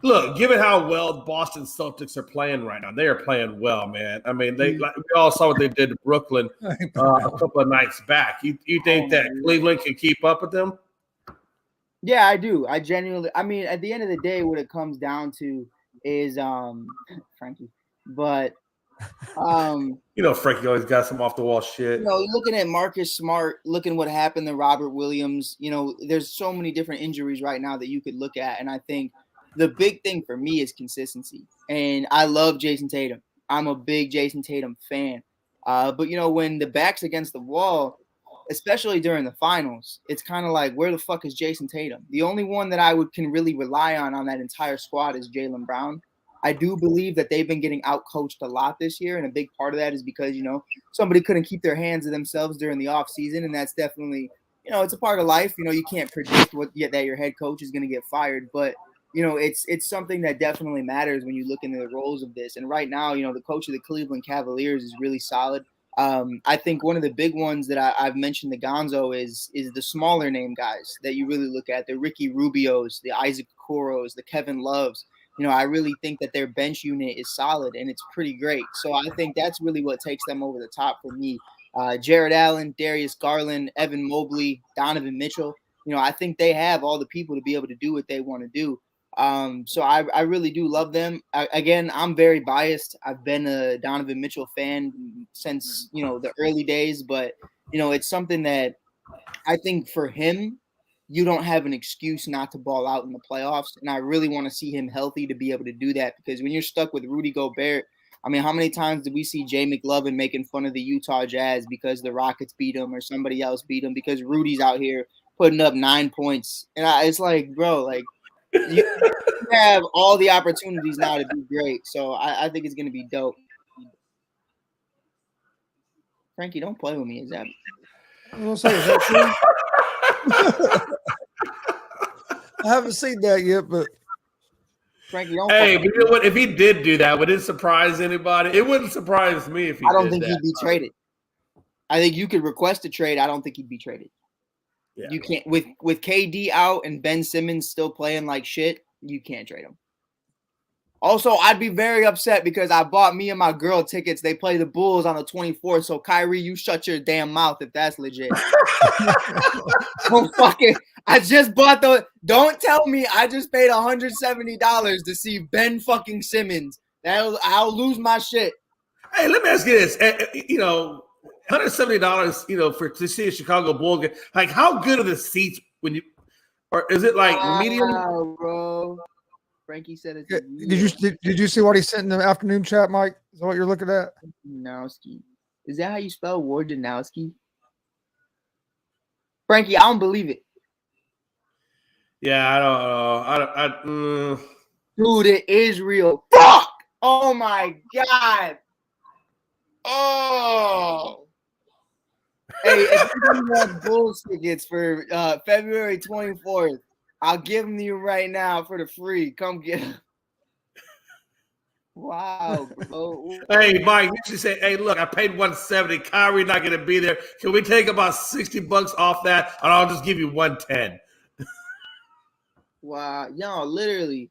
Look, given how well Boston Celtics are playing right now, they are playing well, man. I mean, we all saw what they did to Brooklyn a couple of nights back. You think that Cleveland can keep up with them? Yeah, I do. I genuinely. I mean, at the end of the day, what it comes down to is Frankie, but Frankie always got some off the wall shit. Looking at Marcus Smart, looking what happened to Robert Williams. There's so many different injuries right now that you could look at, and I think the big thing for me is consistency. And I love Jason Tatum. I'm a big Jason Tatum fan. But when the back's against the wall, especially during the finals, it's kind of like, where the fuck is Jason Tatum? The only one that I can really rely on that entire squad is Jaylen Brown. I do believe that they've been getting out-coached a lot this year, and a big part of that is because, somebody couldn't keep their hands to themselves during the off season, and that's definitely, it's a part of life. You can't predict that your head coach is going to get fired, but it's something that definitely matters when you look into the roles of this. And right now, the coach of the Cleveland Cavaliers is really solid. I think one of the big ones that I've mentioned to Gonzo is the smaller name guys that you really look at, the Ricky Rubios, the Isaac Okuros, the Kevin Loves. I really think that their bench unit is solid and it's pretty great. So I think that's really what takes them over the top for me. Jared Allen, Darius Garland, Evan Mobley, Donovan Mitchell. I think they have all the people to be able to do what they want to do. So I really do love them. Again, I'm very biased. I've been a Donovan Mitchell fan since, the early days, but, it's something that I think for him, you don't have an excuse not to ball out in the playoffs. And I really want to see him healthy to be able to do that, because when you're stuck with Rudy Gobert, I mean, how many times did we see Jay McLovin making fun of the Utah Jazz because the Rockets beat him or somebody else beat him because Rudy's out here putting up 9 points? And it's like, bro, like, you have all the opportunities now to be great. So I think it's going to be dope. Frankie, don't play with me. Is that true? I haven't seen that yet, but Frankie, don't. Hey, but you know what? If he did do that, would it surprise anybody? It wouldn't surprise me if he. I don't think he'd be traded. I think you could request a trade. I don't think he'd be traded. Yeah. You can't with KD out and Ben Simmons still playing like shit. You can't trade him. Also, I'd be very upset because I bought me and my girl tickets. They play the Bulls on the 24th. So Kyrie, you shut your damn mouth if that's legit. I just bought don't tell me I just paid $170 to see Ben fucking Simmons. I'll lose my shit. Hey, let me ask you this. $170, to see a Chicago Bull game. Like, how good are the seats or is it like medium? Bro. Frankie said it. Did you see what he sent in the afternoon chat, Mike? Is that what you're looking at? Wojnarowski. Is that how you spell Wojnarowski? Frankie, I don't believe it. Yeah, I don't know. Dude, it is real. Fuck! Oh my god. Oh. Hey, if you want Bulls tickets for February 24th, I'll give them to you right now for the free. Come get them. Wow, bro. Hey, Mike, you should say, hey, look, I paid $170. Kyrie not going to be there. Can we take about $60 off that, and I'll just give you $110? Wow, yo, literally.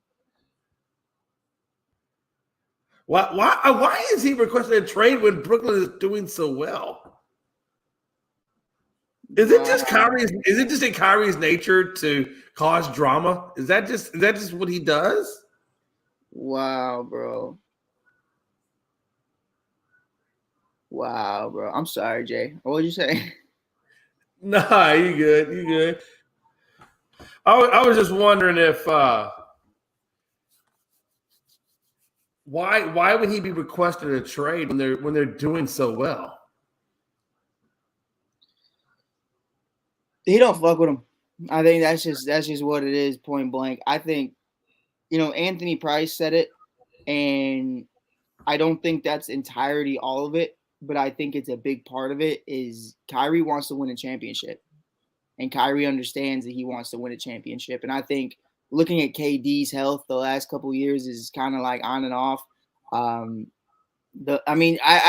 Why is he requesting a trade when Brooklyn is doing so well? Is it just Kyrie's? Is it just in Kyrie's nature to cause drama? Is that just what he does? Wow, bro. Wow, bro. I'm sorry, Jay. What would you say? Nah, you good. You good. I was just wondering if why would he be requesting a trade when they're doing so well? He don't fuck with him. I think that's just what it is, point blank. I think, Anthony Price said it, and I don't think that's entirely all of it, but I think it's a big part of it is Kyrie wants to win a championship, and Kyrie understands that he wants to win a championship. And I think looking at KD's health the last couple of years is kind of like on and off. I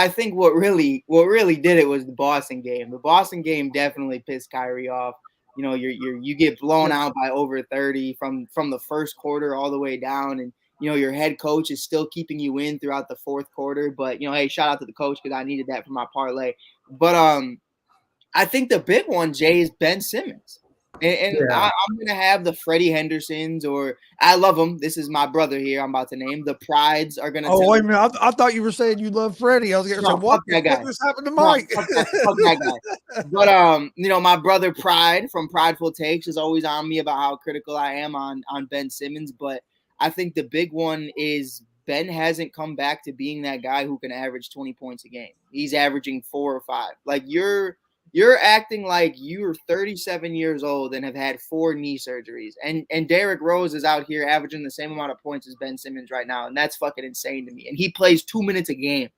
think what really did it was the Boston game. The Boston game definitely pissed Kyrie off. You get blown out by over 30 from the first quarter all the way down, and your head coach is still keeping you in throughout the fourth quarter. But hey, shout out to the coach because I needed that for my parlay. But I think the big one, Jay, is Ben Simmons. And yeah. I'm going to have the Freddie Hendersons, or I love them. This is my brother here I'm about to name. The Prides are going to. Oh, wait a minute. I thought you were saying you love Freddie. I was going to say, what just happened to Mike? Fuck that guy. But, my brother Pride from Prideful Takes is always on me about how critical I am on Ben Simmons. But I think the big one is Ben hasn't come back to being that guy who can average 20 points a game. He's averaging 4 or 5. Like, you're acting like you're 37 years old and have had 4 knee surgeries. And Derrick Rose is out here averaging the same amount of points as Ben Simmons right now. And that's fucking insane to me. And he plays 2 minutes a game.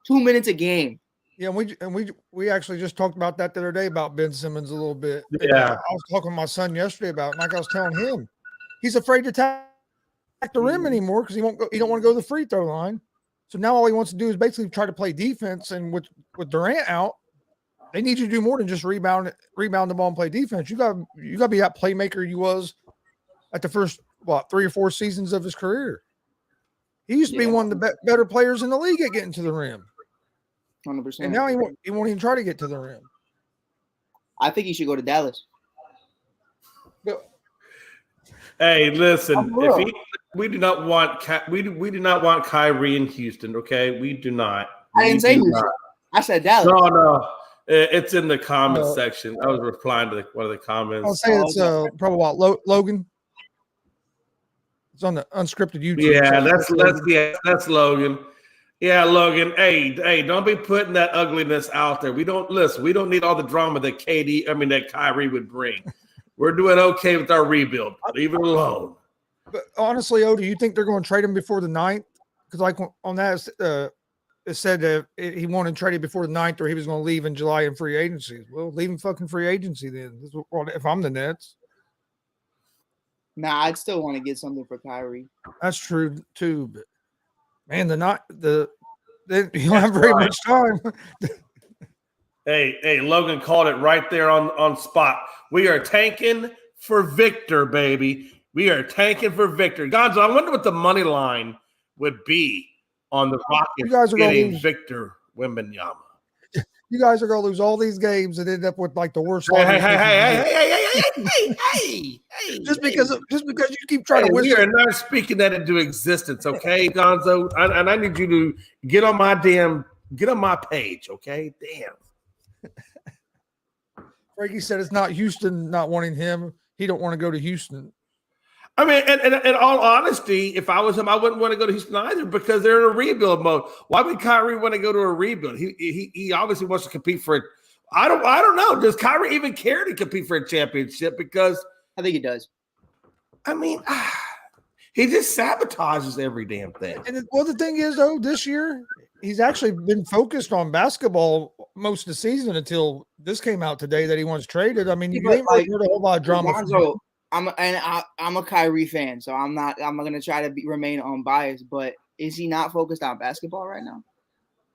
2 minutes a game. Yeah, we actually just talked about that the other day about Ben Simmons a little bit. Yeah. I was talking to my son yesterday about it, like I was telling him, he's afraid to attack the rim anymore because he don't want to go to the free throw line. So now all he wants to do is basically try to play defense. And with Durant out, they need you to do more than just rebound the ball and play defense. You got to be that playmaker you was at the first 3 or 4 seasons of his career. He used to be one of the better players in the league at getting to the rim. 100%. And now he won't even try to get to the rim. I think he should go to Dallas. Hey, listen, we do not want Kyrie in Houston. Okay, we do not. I didn't say Houston. I said Dallas. No. It's in the comment section. I was replying to one of the comments. I'll say it's probably Logan. It's on the unscripted YouTube. Yeah, that's Logan. Yeah, Logan. Hey, don't be putting that ugliness out there. We don't need all the drama that Kyrie would bring. We're doing okay with our rebuild. Leave it alone. But honestly, do you think they're going to trade him before the 9th? Because like on that, it said that he wanted traded before the 9th, or he was going to leave in July in free agency. Well, leave him fucking free agency then. If I'm the Nets. Nah, I'd still want to get something for Kyrie. That's true too, but man, you don't have very much time. Hey, Logan called it right there on spot. We are tanking for Victor, baby. We are tanking for Victor. Gonzo, I wonder what the money line would be on the Rockets getting Victor Wembanyama. You guys are going to lose all these games and end up with like the worst. Hey! Just because you keep trying to win. We are not speaking that into existence, okay, Gonzo? And I need you to get on my page, okay? Damn. Frankie said it's not Houston not wanting him. He don't want to go to Houston. I mean, and in all honesty, if I was him, I wouldn't want to go to Houston either because they're in a rebuild mode. Why would Kyrie want to go to a rebuild? He obviously wants to compete for it. I don't know. Does Kyrie even care to compete for a championship? Because I think he does. I mean, he just sabotages every damn thing. And the thing is, though, this year he's actually been focused on basketball most of the season until this came out today that he wants traded. I mean, you ain't really heard a whole lot of drama. Gonzo, I'm a Kyrie fan, so I'm going to try to remain unbiased. But is he not focused on basketball right now?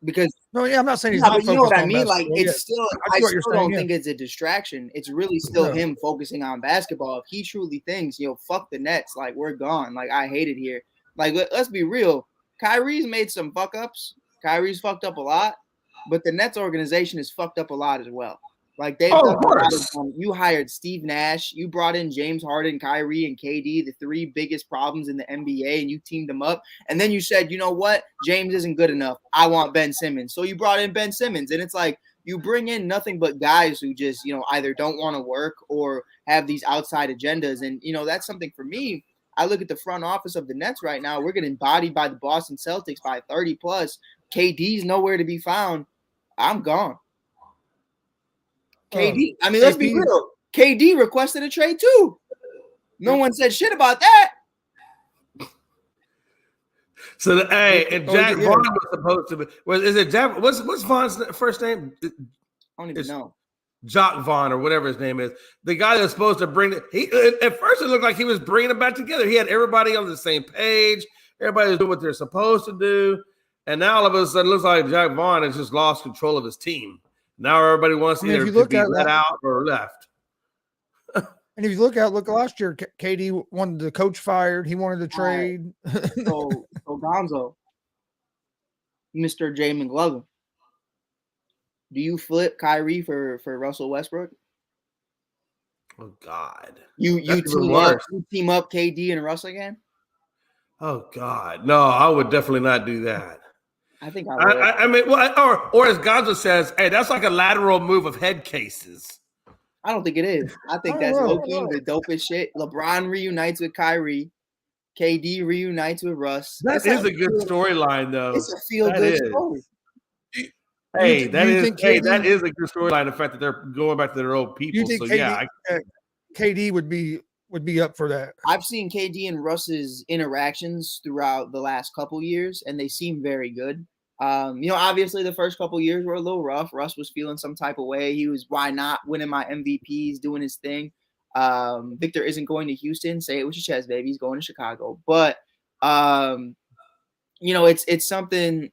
Because I'm not saying he's not focused on what I mean? basketball. Like it's still, I still don't think it's a distraction. It's really still him focusing on basketball. If he truly thinks, fuck the Nets, like we're gone, like I hate it here. Like let's be real, Kyrie's made some fuck ups. Kyrie's fucked up a lot, but the Nets organization is fucked up a lot as well. Like they've done a lot of, you hired Steve Nash, you brought in James Harden, Kyrie, and KD, the 3 biggest problems in the NBA, and you teamed them up. And then you said, you know what? James isn't good enough. I want Ben Simmons. So you brought in Ben Simmons. And it's like you bring in nothing but guys who just, either don't want to work or have these outside agendas. And, that's something for me. I look at the front office of the Nets right now. We're getting bodied by the Boston Celtics by 30 plus. KD's nowhere to be found. I'm gone. KD, I mean, let's be real. KD requested a trade too. No one said shit about that. So, and Jack Vaughn was supposed to be. Is it Jack? What's Vaughn's first name? I don't even know. Jock Vaughn or whatever his name is. The guy that was supposed to bring it. At first, it looked like he was bringing them back together. He had everybody on the same page. Everybody was doing what they're supposed to do. And now all of a sudden, it looks like Jack Vaughn has just lost control of his team. Now everybody wants either to be let out or left. And if you look last year, KD wanted the coach fired. He wanted to trade. So Gonzo, Mr. J. McLovin, do you flip Kyrie for Russell Westbrook? Oh God! You team up KD and Russ again? Oh God! No, I would definitely not do that. I think I would. I mean, well, or as Gonzo says, hey, that's like a lateral move of head cases. I don't think it is. I think that's low-key the dopest shit. LeBron reunites with Kyrie. KD reunites with Russ. That is a good storyline, though. It's a feel-good story. Hey, that is a good storyline. The fact that they're going back to their old people. You think KD would be up for that? I've seen KD and Russ's interactions throughout the last couple years, and they seem very good. Obviously the first couple years were a little rough. Russ was feeling some type of way. He was, why not, winning my MVPs, doing his thing. Victor isn't going to Houston. Say it with your chest, baby. He's going to Chicago. But it's something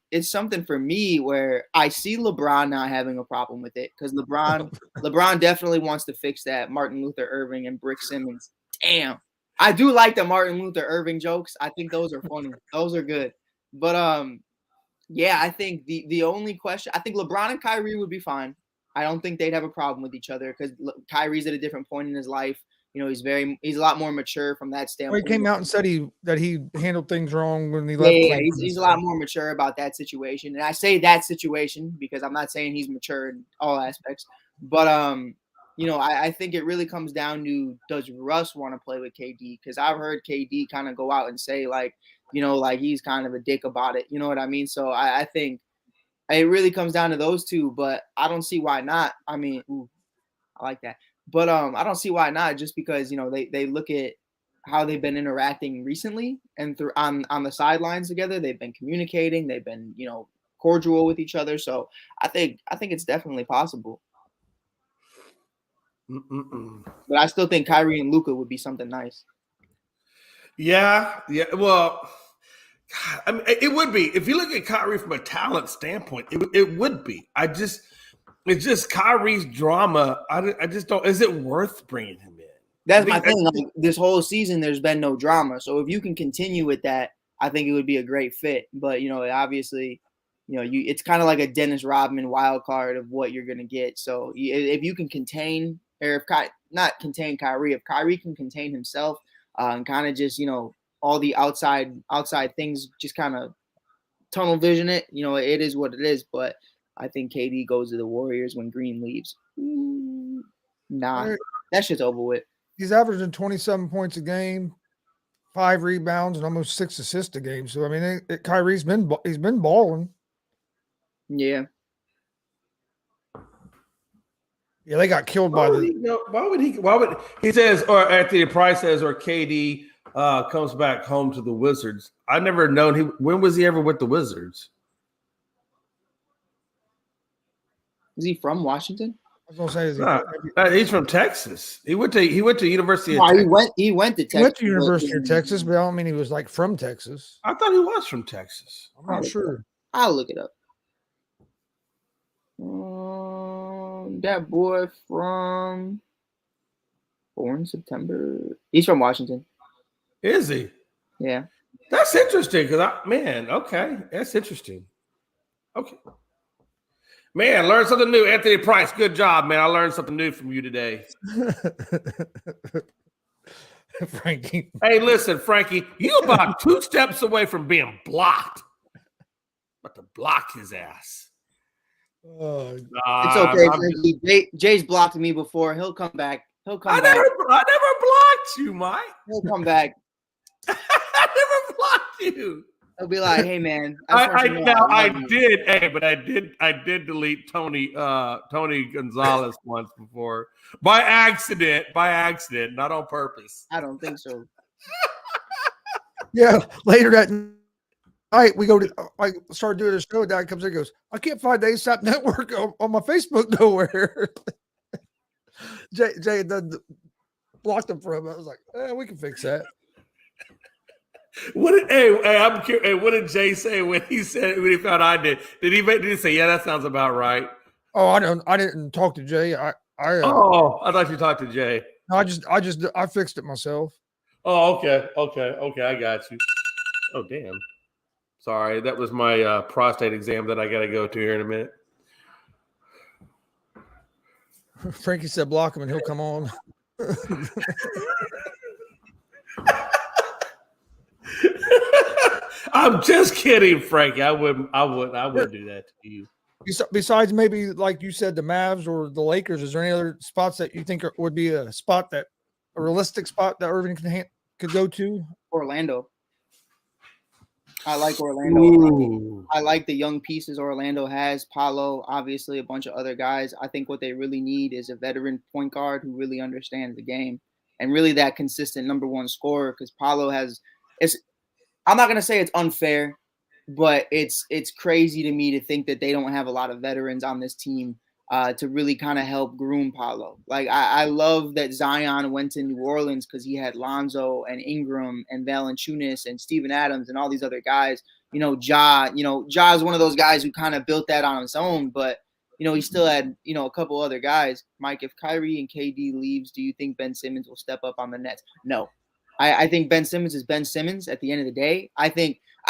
for me where I see LeBron not having a problem with it, because LeBron definitely wants to fix that Martin Luther Irving and Brick Simmons. Damn, I do like the Martin Luther Irving jokes. I think those are funny. Those are good. But yeah, I think the only question, I think LeBron and Kyrie would be fine. I don't think they'd have a problem with each other, because Kyrie's at a different point in his life. He's a lot more mature from that standpoint. He came out and said that he handled things wrong when he left. Yeah, he's a lot more mature about that situation. And I say that situation because I'm not saying he's mature in all aspects. But I think it really comes down to, does Russ want to play with KD? Because I've heard KD kind of go out and say like he's kind of a dick about it. You know what I mean? So I think it really comes down to those two, but I don't see why not. I mean, I like that. But I don't see why not, just because, they look at how they've been interacting recently and on the sidelines together. They've been communicating. They've been, cordial with each other. So I think it's definitely possible. But I still think Kyrie and Luka would be something nice. Yeah. Well, I mean, it would be. If you look at Kyrie from a talent standpoint, it would be. It's just Kyrie's drama. I just don't. Is it worth bringing him in? That's my thing. Like, this whole season, there's been no drama. So if you can continue with that, I think it would be a great fit. But obviously, it's kind of like a Dennis Rodman wild card of what you're gonna get. So if you can contain, or not contain Kyrie, if Kyrie can contain himself, and kind of just all the outside things, just kind of tunnel vision it. It is what it is. But I think KD goes to the Warriors when Green leaves. Nah, that shit's over with. He's averaging 27 points a game, 5 rebounds, and almost 6 assists a game. So I mean, Kyrie's been balling. Yeah. Yeah, they got killed by why would he says, or Anthony Price says, or KD comes back home to the Wizards. I've never known when was he ever with the Wizards? Is he from Washington? I was gonna say, he's from Texas. He went to University of Texas. He went to Texas. He went to University of Texas, but I don't mean he was like from Texas. I thought he was from Texas. I'm not sure. I'll look it up. That boy born September. He's from Washington. Is he? Yeah. That's interesting okay. That's interesting. Okay. Man, learn something new. Anthony Price, good job, man. I learned something new from you today. Frankie. Hey, listen, Frankie, you about 2 steps away from being blocked. About to block his ass. It's okay, Frankie. Jay's blocked me before. He'll come back. I never blocked you, Mike. He'll come back. I never blocked you. He'll be like, "Hey man, I did delete Tony Gonzalez once before by accident, not on purpose. I don't think so." Yeah, later that night we go to I started doing a show. And Dad comes in and goes, "I can't find the ASAP network on my Facebook nowhere." Jay blocked him from it. I was like, we can fix that. I'm curious. Hey, what did Jay say when he found I did? Did he say, "Yeah, that sounds about right"? Oh, I didn't talk to Jay. I thought you talked to Jay. No, I fixed it myself. Oh, okay. I got you. Oh, damn. Sorry, that was my prostate exam that I got to go to here in a minute. Frankie said, "Block him and he'll come on." I'm just kidding, Frankie. I wouldn't do that to you. Besides, maybe like you said, the Mavs or the Lakers, is there any other spots that you think would be a realistic spot that Irving could go to? Orlando. I like Orlando. Ooh. I like the young pieces Orlando has. Paolo, obviously, a bunch of other guys. I think what they really need is a veteran point guard who really understands the game and really that consistent number one scorer. Because Paolo I'm not gonna say it's unfair, but it's crazy to me to think that they don't have a lot of veterans on this team to really kind of help groom Paolo. Like I love that Zion went to New Orleans because he had Lonzo and Ingram and Valanciunas and Steven Adams and all these other guys. Ja is one of those guys who kind of built that on his own, but he still had a couple other guys. Mike, if Kyrie and KD leaves, do you think Ben Simmons will step up on the Nets? No. I think Ben Simmons is Ben Simmons at the end of the day. I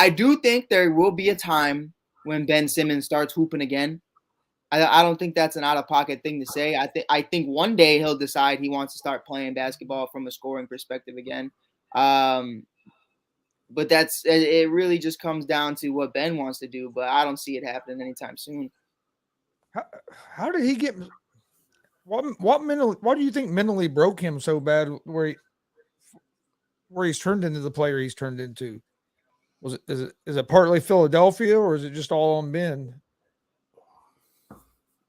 do think there will be a time when Ben Simmons starts hooping again. I don't think that's an out-of-pocket thing to say. I think one day he'll decide he wants to start playing basketball from a scoring perspective again. But it really just comes down to what Ben wants to do. But I don't see it happening anytime soon. How did he get? What do you think mentally broke him so bad where he's turned into the player he's turned into? Is it partly Philadelphia or is it just all on Ben?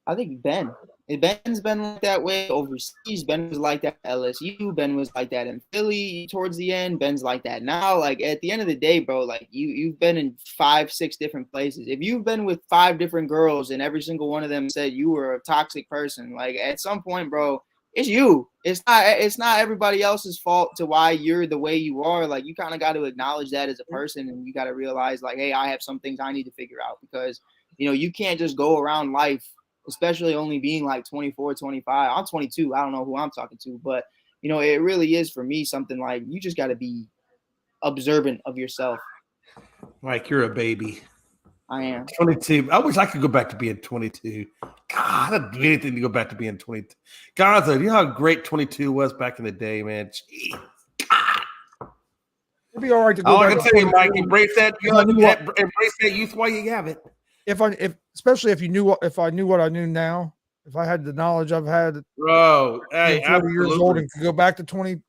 I think Ben. Ben's been like that way overseas. Ben was like that at LSU. Ben was like that in Philly towards the end. Ben's like that now. Like at the end of the day, bro, like you've been in 5-6 different places. If you've been with 5 different girls and every single one of them said you were a toxic person, like at some point, bro, it's you. It's not everybody else's fault to why you're the way you are. Like you kind of got to acknowledge that as a person, and you got to realize like, hey, I have some things I need to figure out because you can't just go around life, especially only being like 24, 25. I'm 22. I don't know who I'm talking to, but it really is for me something like you just got to be observant of yourself. Like you're a baby. I am 22. I wish I could go back to being 22. God, I'd do anything to go back to being 22. Gonzo, you know how great 22 was back in the day, man? Jeez. God. It'd be all right to go back. I can tell you, Mike, embrace that youth while you have it. Especially if I knew what I knew now, if I had the knowledge I've had, bro, hey, 40 years old and could go back to 22,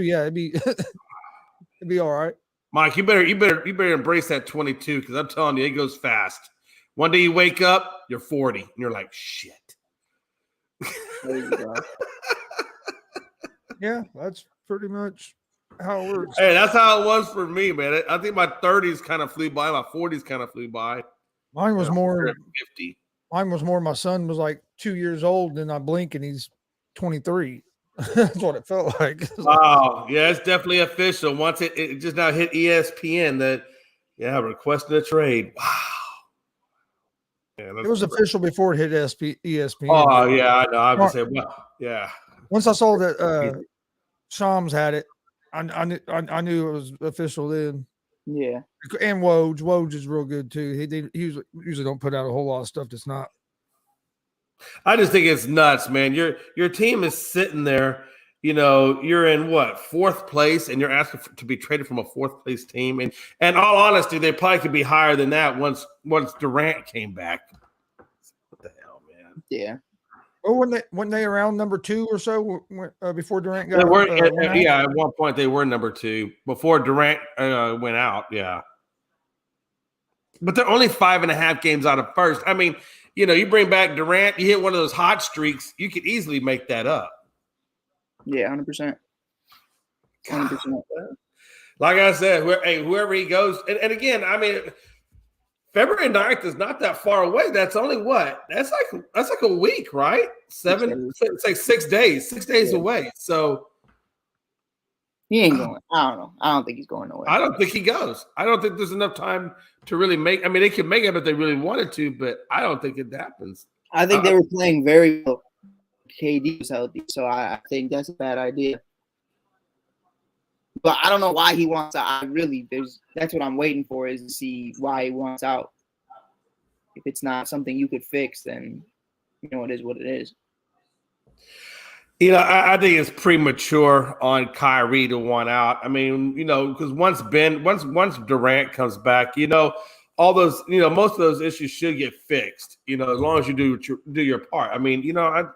yeah, it'd be all right. Mike, you better embrace that 22 because I'm telling you, it goes fast. One day you wake up, you're 40, and you're like, shit. There you go. Yeah, that's pretty much how it works. Hey, that's how it was for me, man. I think my 30s kind of flew by, my 40s kind of flew by. Mine was more 50. Mine was more. My son was like 2 years old, and I blink, and he's 23. That's what it felt like. Wow, yeah, it's definitely official. Once it just now hit ESPN that, requesting a trade. Wow. Yeah, it was official before it hit ESPN. Oh yeah, I know. I would say, well, yeah. Once I saw that Shams had it, I knew it was official then. Yeah, and Woj is real good too. He usually don't put out a whole lot of stuff that's not. I just think it's nuts, man. Your team is sitting there. You're in what, 4th place, and you're asking to be traded from a 4th place team. And all honesty, they probably could be higher than that once Durant came back. What the hell, man? Yeah. Oh, when they around number 2 or so before Durant got. They were, at one point they were number 2 before Durant went out. Yeah. But they're only 5.5 games out of first. I mean, you bring back Durant, you hit one of those hot streaks, you could easily make that up. Yeah, 100%. 100%. Like I said, whoever he goes, and again, I mean, February 9th is not that far away. That's only what? That's like a week, right? It's like 6 days. 6 days away. So he ain't going. I don't know. I don't think he's going nowhere. I don't think he goes. I don't think there's enough time to really make. I mean, they could make it if they really wanted to, but I don't think it happens. I think they were playing very well. KD was healthy, so I think that's a bad idea. But I don't know why he wants out. That's what I'm waiting for, is to see why he wants out. If it's not something you could fix, then it is what it is. I think it's premature on Kyrie to want out. I mean, because once Durant comes back, all those, most of those issues should get fixed. As long as you do your part. I mean, I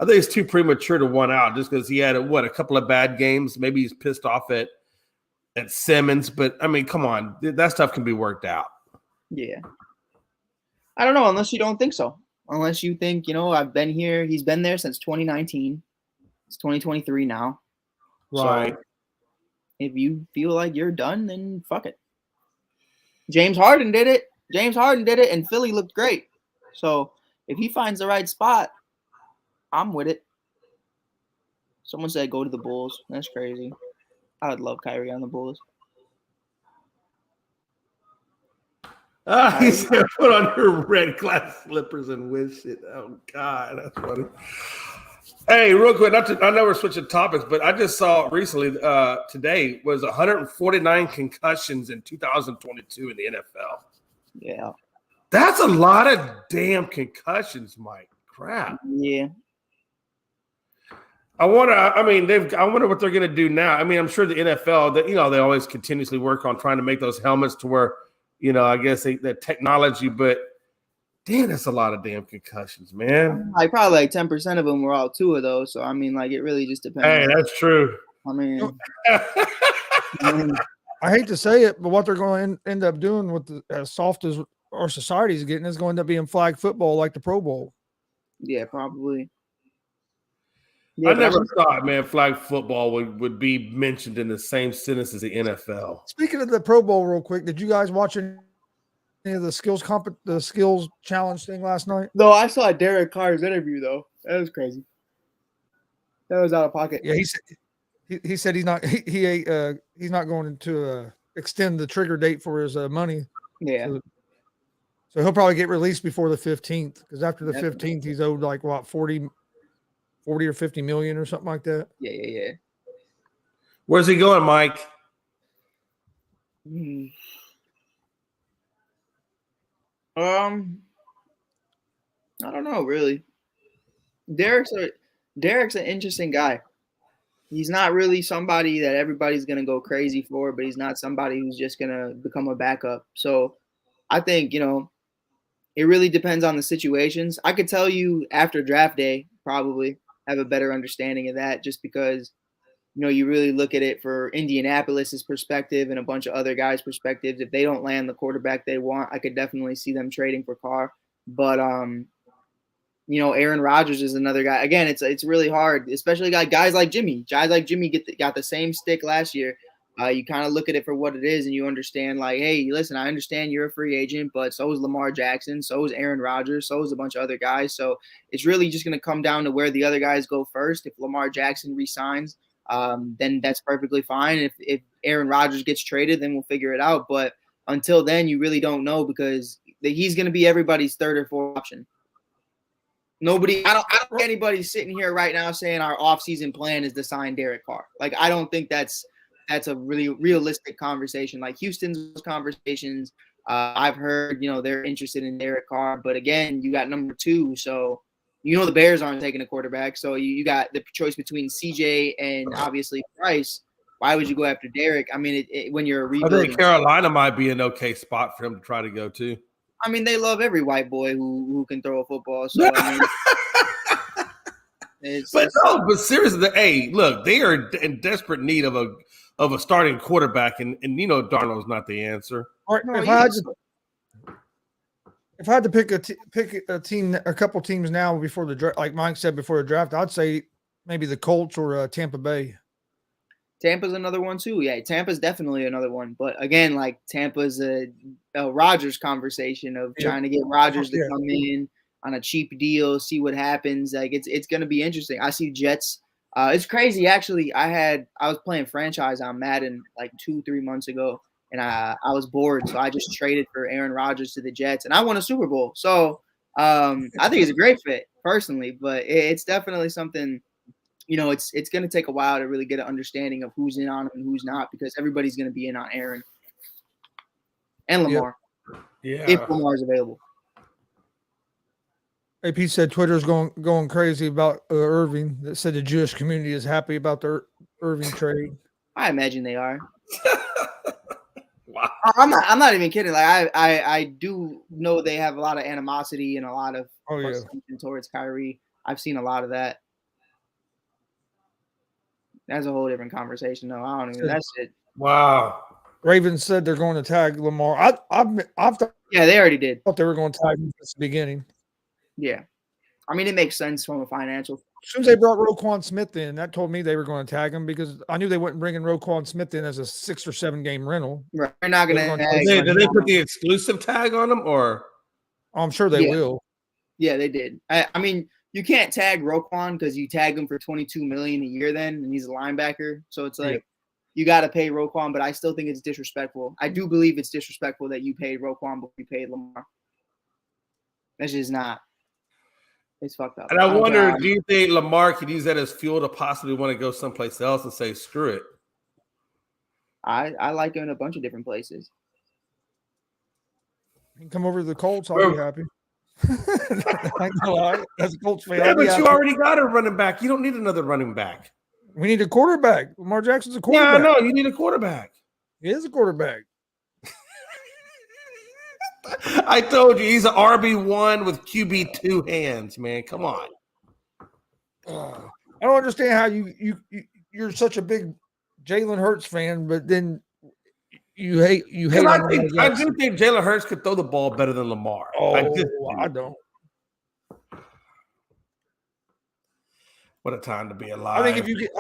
think it's too premature to want out just because he had a couple of bad games. Maybe he's pissed off at Simmons, but I mean, come on, that stuff can be worked out. Yeah, I don't know, unless you don't think so. Unless you think, I've been here. He's been there since 2019. It's 2023 now. Right. So if you feel like you're done, then fuck it. James Harden did it. And Philly looked great. So if he finds the right spot, I'm with it. Someone said go to the Bulls. That's crazy. I would love Kyrie on the Bulls. He said put on your red glass slippers and wish it. Oh, God, that's funny. Hey, real quick, I know we're switching topics, but I just saw recently, today, was 149 concussions in 2022 in the NFL. Yeah. That's a lot of damn concussions, Mike. Crap. Yeah. I wonder what they're going to do now. I mean, I'm sure the NFL, that they always continuously work on trying to make those helmets to where, I guess the technology, but damn, that's a lot of damn concussions, man. Like probably 10% of them were all Tua though. So I mean, it really just depends. Hey, that's true. I mean, I hate to say it, but what they're going to end up doing with as soft as our society is getting is going to end up being flag football like the Pro Bowl. Yeah, probably. Yeah, I never thought, man, flag football would be mentioned in the same sentence as the NFL. Speaking of the Pro Bowl, real quick, did you guys watch any of the skills challenge thing last night? No, I saw Derek Carr's interview though. That was crazy. That was out of pocket. Yeah, he said he's not going to extend the trigger date for his money. Yeah. So he'll probably get released before the 15th, because after the 15th he's owed like what 40 or 50 million or something like that. Yeah. Where's he going, Mike? I don't know, really. Derek's an interesting guy. He's not really somebody that everybody's gonna go crazy for, but he's not somebody who's just gonna become a backup. So I think, it really depends on the situations. I could tell you after draft day, probably have a better understanding of that, just because, you really look at it for Indianapolis's perspective and a bunch of other guys' perspectives. If they don't land the quarterback they want, I could definitely see them trading for Carr. But, Aaron Rodgers is another guy. Again, it's really hard, especially guys like Jimmy. Guys like Jimmy got the same stick last year. You kind of look at it for what it is, and you understand, hey, listen, I understand you're a free agent, but so is Lamar Jackson, so is Aaron Rodgers, so is a bunch of other guys. So it's really just going to come down to where the other guys go first. If Lamar Jackson resigns, then that's perfectly fine. If Aaron Rodgers gets traded, then we'll figure it out. But until then, you really don't know, because he's going to be everybody's third or fourth option. I don't think anybody's sitting here right now saying our offseason plan is to sign Derek Carr. I don't think that's a really realistic conversation. Houston's conversations, I've heard, they're interested in Derek Carr, but again, you got number 2. So, the Bears aren't taking a quarterback. So you got the choice between CJ and obviously Price. Why would you go after Derek? I mean, when you're a rebuilding, I think Carolina might be an okay spot for him to try to go to. I mean, they love every white boy who can throw a football. So I mean, but seriously, hey, look, they are in desperate need of a starting quarterback, and Darnold's not the answer. All right, If I had to pick a team, a couple teams now before the draft, like Mike said before the draft, I'd say maybe the Colts or Tampa Bay. Tampa's another one too. Yeah, Tampa's definitely another one. But again, like Tampa's a Rodgers conversation of trying to get Rodgers to come in on a cheap deal, see what happens. Like it's going to be interesting. I see Jets. It's crazy actually. I was playing franchise on Madden like 2-3 months ago, and I was bored, so I just traded for Aaron Rodgers to the Jets, and I won a Super Bowl. So I think it's a great fit personally, but it's definitely something. You know, it's going to take a while to really get an understanding of who's in on him and who's not, because everybody's going to be in on Aaron and Lamar. Yeah, if Lamar's available. AP said Twitter's going crazy about Irving. That said the Jewish community is happy about the Irving trade. I imagine they are. Wow. I'm not even kidding. Like I do know they have a lot of animosity and a lot of frustration towards Kyrie. I've seen a lot of that. That's a whole different conversation, though. I don't even. That's it. Wow. Ravens said they're going to tag Lamar. I've thought, yeah, they already did. Thought they were going to tag him since the beginning. Yeah, I mean it makes sense from a financial. As soon as they brought Roquan Smith in, that told me they were going to tag him, because I knew they wouldn't bring in Roquan Smith in as a 6 or 7 game rental. Right, they're not going to. Did they put the exclusive tag on him, or? Oh, I'm sure they will. Yeah, they did. I mean, you can't tag Roquan because you tag him for $22 million a year then, and he's a linebacker. So it's like you got to pay Roquan, but I still think it's disrespectful. I do believe it's disrespectful that you paid Roquan but you paid Lamar. That's just not. It's fucked up. And I wonder, do you think Lamar could use that as fuel to possibly want to go someplace else and say, screw it? I like him in a bunch of different places. You can come over to the Colts, I'll be happy. That's a Colts fan. Yeah, but you already got a running back. You don't need another running back. We need a quarterback. Lamar Jackson's a quarterback. Yeah, I know. You need a quarterback. He is a quarterback. I told you, he's an RB1 with QB2 hands, man. Come on. I don't understand how you're such a big Jalen Hurts fan, but then you hate. I do think Jalen Hurts could throw the ball better than Lamar. Oh, I don't. What a time to be alive. I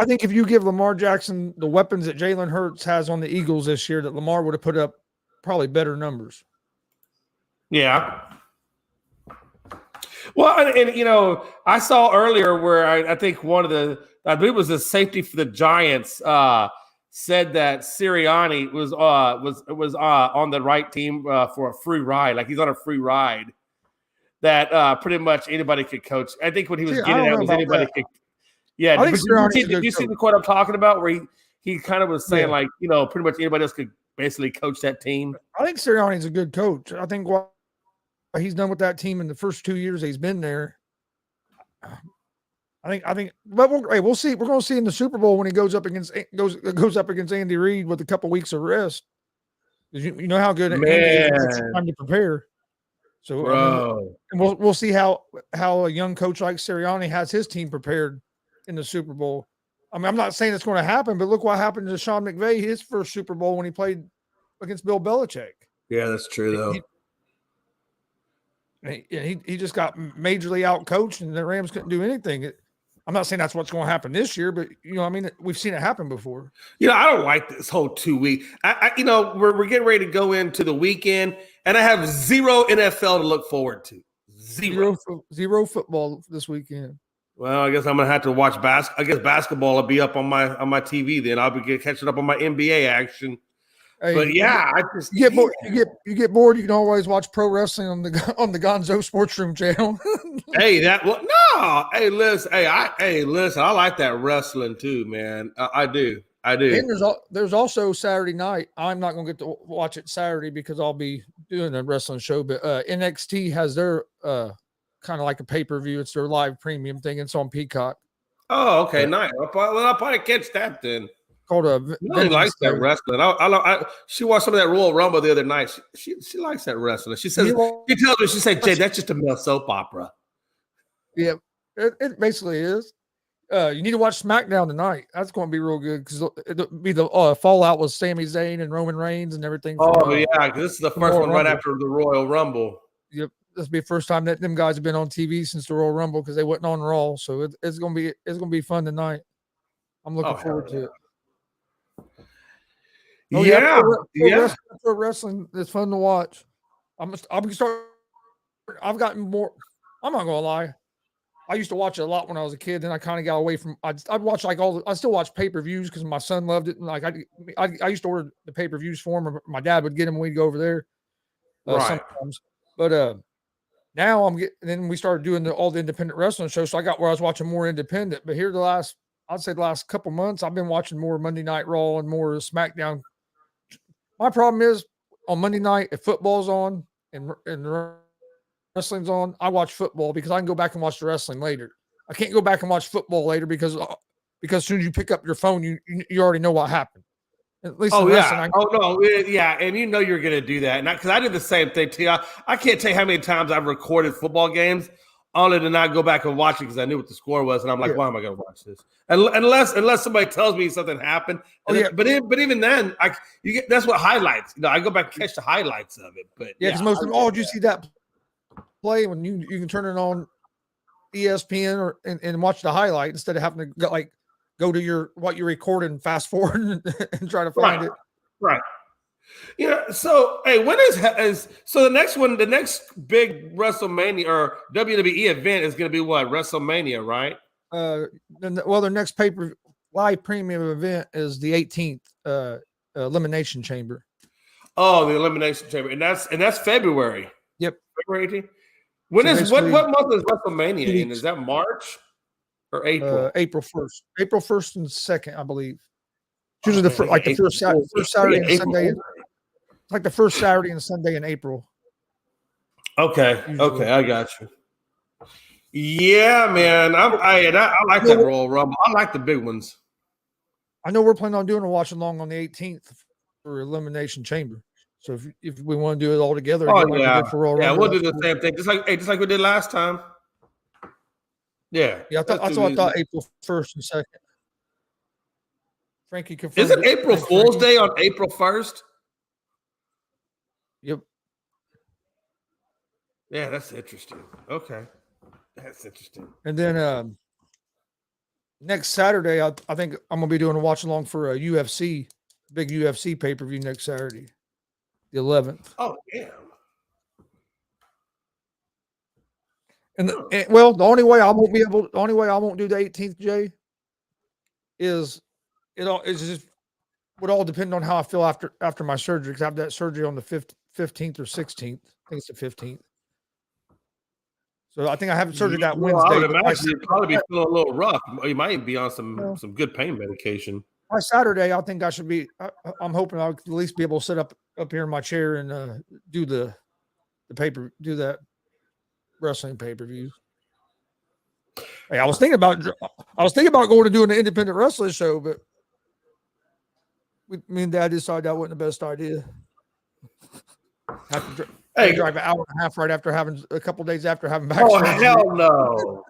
think if you give Lamar Jackson the weapons that Jalen Hurts has on the Eagles this year, that Lamar would have put up probably better numbers. Yeah. Well, and you know, I saw earlier where I think one of the, I believe it was the safety for the Giants, said that Sirianni was on the right team for a free ride, like he's on a free ride. That pretty much anybody could coach. I think what he was getting at was anybody could. Yeah, did you see the quote I'm talking about, where he kind of was saying like, you know, pretty much anybody else could basically coach that team. I think Sirianni's a good coach. I think what he's done with that team in the first 2 years he's been there. I think, but we'll see. We're going to see in the Super Bowl when he goes up against Andy Reid with a couple weeks of rest. You know how good Andy is time to prepare. So, and we'll see how a young coach like Sirianni has his team prepared in the Super Bowl. I mean, I'm not saying it's going to happen, but look what happened to Sean McVay, his first Super Bowl when he played against Bill Belichick. Yeah, that's true, though. He just got majorly out-coached, and the Rams couldn't do anything. I'm not saying that's what's going to happen this year, but, you know, I mean, we've seen it happen before. You know, I don't like this whole 2 week. You know, we're getting ready to go into the weekend, and I have zero NFL to look forward to. Zero football this weekend. Well, I guess I'm gonna have to watch basketball. I guess basketball will be up on my TV. Then I'll be catching up on my NBA action. Hey, but yeah, you get bored. You can always watch pro wrestling on the GonzoSportsRoom channel. Hey, listen. I like that wrestling too, man. I do. And there's also Saturday night. I'm not gonna get to watch it Saturday because I'll be doing a wrestling show. But NXT has their kind of like a pay-per-view. It's their live premium thing. It's on Peacock. Oh, okay, nice. I'll probably catch that then. Called really likes that wrestling. She watched some of that Royal Rumble the other night. She likes that wrestling. She says she tells me, she said, Jay, that's just a male soap opera. Yeah, it basically is. You need to watch SmackDown tonight. That's going to be real good because it'll be the fallout with Sami Zayn and Roman Reigns and everything. Oh, yeah, because this is the first one right after the Royal Rumble. Yep. this will be the first time that them guys have been on TV since the Royal Rumble because they wasn't on Raw. So it's gonna be fun tonight. I'm looking forward to it. Oh pro wrestling is fun to watch. I'm gonna start. I've gotten more. I'm not gonna lie. I used to watch it a lot when I was a kid. Then I kind of got away from. I'd watch like I still watch pay-per-views because my son loved it. And like I used to order the pay-per-views for him. Or my dad would get them. We'd go over there sometimes. But now I'm getting. Then we started doing all the independent wrestling shows. So I got where I was watching more independent. But here I'd say the last couple months, I've been watching more Monday Night Raw and more SmackDown. My problem is on Monday night if football's on and wrestling's on, I watch football because I can go back and watch the wrestling later. I can't go back and watch football later because as soon as you pick up your phone, you already know what happened. At least yeah, and you know you're going to do that. Because I did the same thing too. I can't tell you how many times I've recorded football games only to not go back and watch it because I knew what the score was, and I'm like, why am I going to watch this? Unless somebody tells me something happened. But even then, that's what highlights. I go back and catch the highlights of it. But because most of them, did you see that play when you can turn it on ESPN and watch the highlight instead of having to go to what you recorded and fast forward and try to find it. Right. So hey, when is so the next big WrestleMania or WWE event is going to be what? WrestleMania, right? The next live premium event is the 18th Elimination Chamber. Oh, the Elimination Chamber, and that's February. Yep, February 18th. What month is WrestleMania in? Is that March or April? April 1st. April 1st and 2nd, I believe. It's usually the first Saturday and Sunday. Like the first Saturday and Sunday in April. Okay. Usually. Okay, I got you. Yeah, man. I like that Royal Rumble. I like the big ones. I know we're planning on doing a watch along on the 18th for Elimination Chamber. So if we want to do it all together, we'll do the same thing, just like we did last time. Yeah. Yeah, I thought April 1st and 2nd. Frankie confirmed. Is it April Fool's Day on April 1st? Yep. Yeah, that's interesting. Okay. That's interesting. And then next Saturday, I think I'm going to be doing a watch along for a big UFC pay-per-view next Saturday, the 11th. Oh, damn. The only way I won't do the 18th, Jay, is would all depend on how I feel after my surgery, because I have that surgery on the 15th or 16th. I think it's the 15th. So I think I have surgery that Wednesday. I would imagine you'd probably be feeling a little rough. You might be on some good pain medication. By Saturday, I think I should be. I'm hoping I'll at least be able to sit up here in my chair and do the do that wrestling pay-per-view. Hey, I was thinking about going to do an independent wrestling show, but me and Dad decided that wasn't the best idea. Have to drive an hour and a half right after having a couple days after having back surgery. Oh, hell no.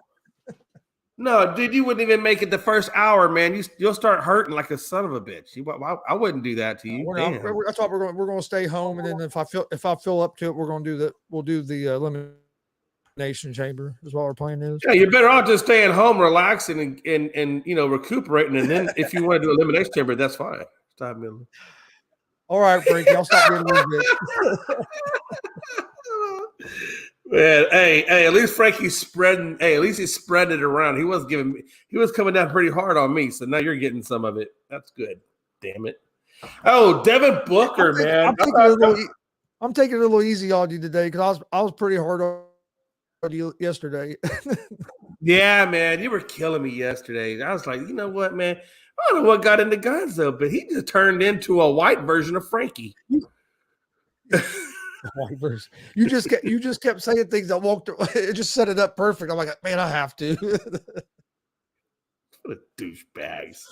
No, dude, you wouldn't even make it the first hour, man. You'll start hurting like a son of a bitch. I wouldn't do that to you. That's why we're going to stay home, and then if I feel up to it, we'll do the Elimination Chamber is what our plan is. Yeah, you're better off just staying home, relaxing, and recuperating, and then if you want to do Elimination Chamber, that's fine. Stop me. All right, Frankie, I'll stop being a little bit. Man, hey, at least Frankie's spreading. Hey, at least he's spreading it around. He was coming down pretty hard on me, so now you're getting some of it. That's good. Damn it. Oh, Devin Booker, man. I'm taking it a little easy on you today because I was pretty hard on you yesterday. Yeah, man, you were killing me yesterday. I was like, you know what, man? I don't know what got into Gonzo, but he just turned into a white version of Frankie. White version. You just kept saying things that walked. It just set it up perfect. I'm like, man, I have to. What a douchebags.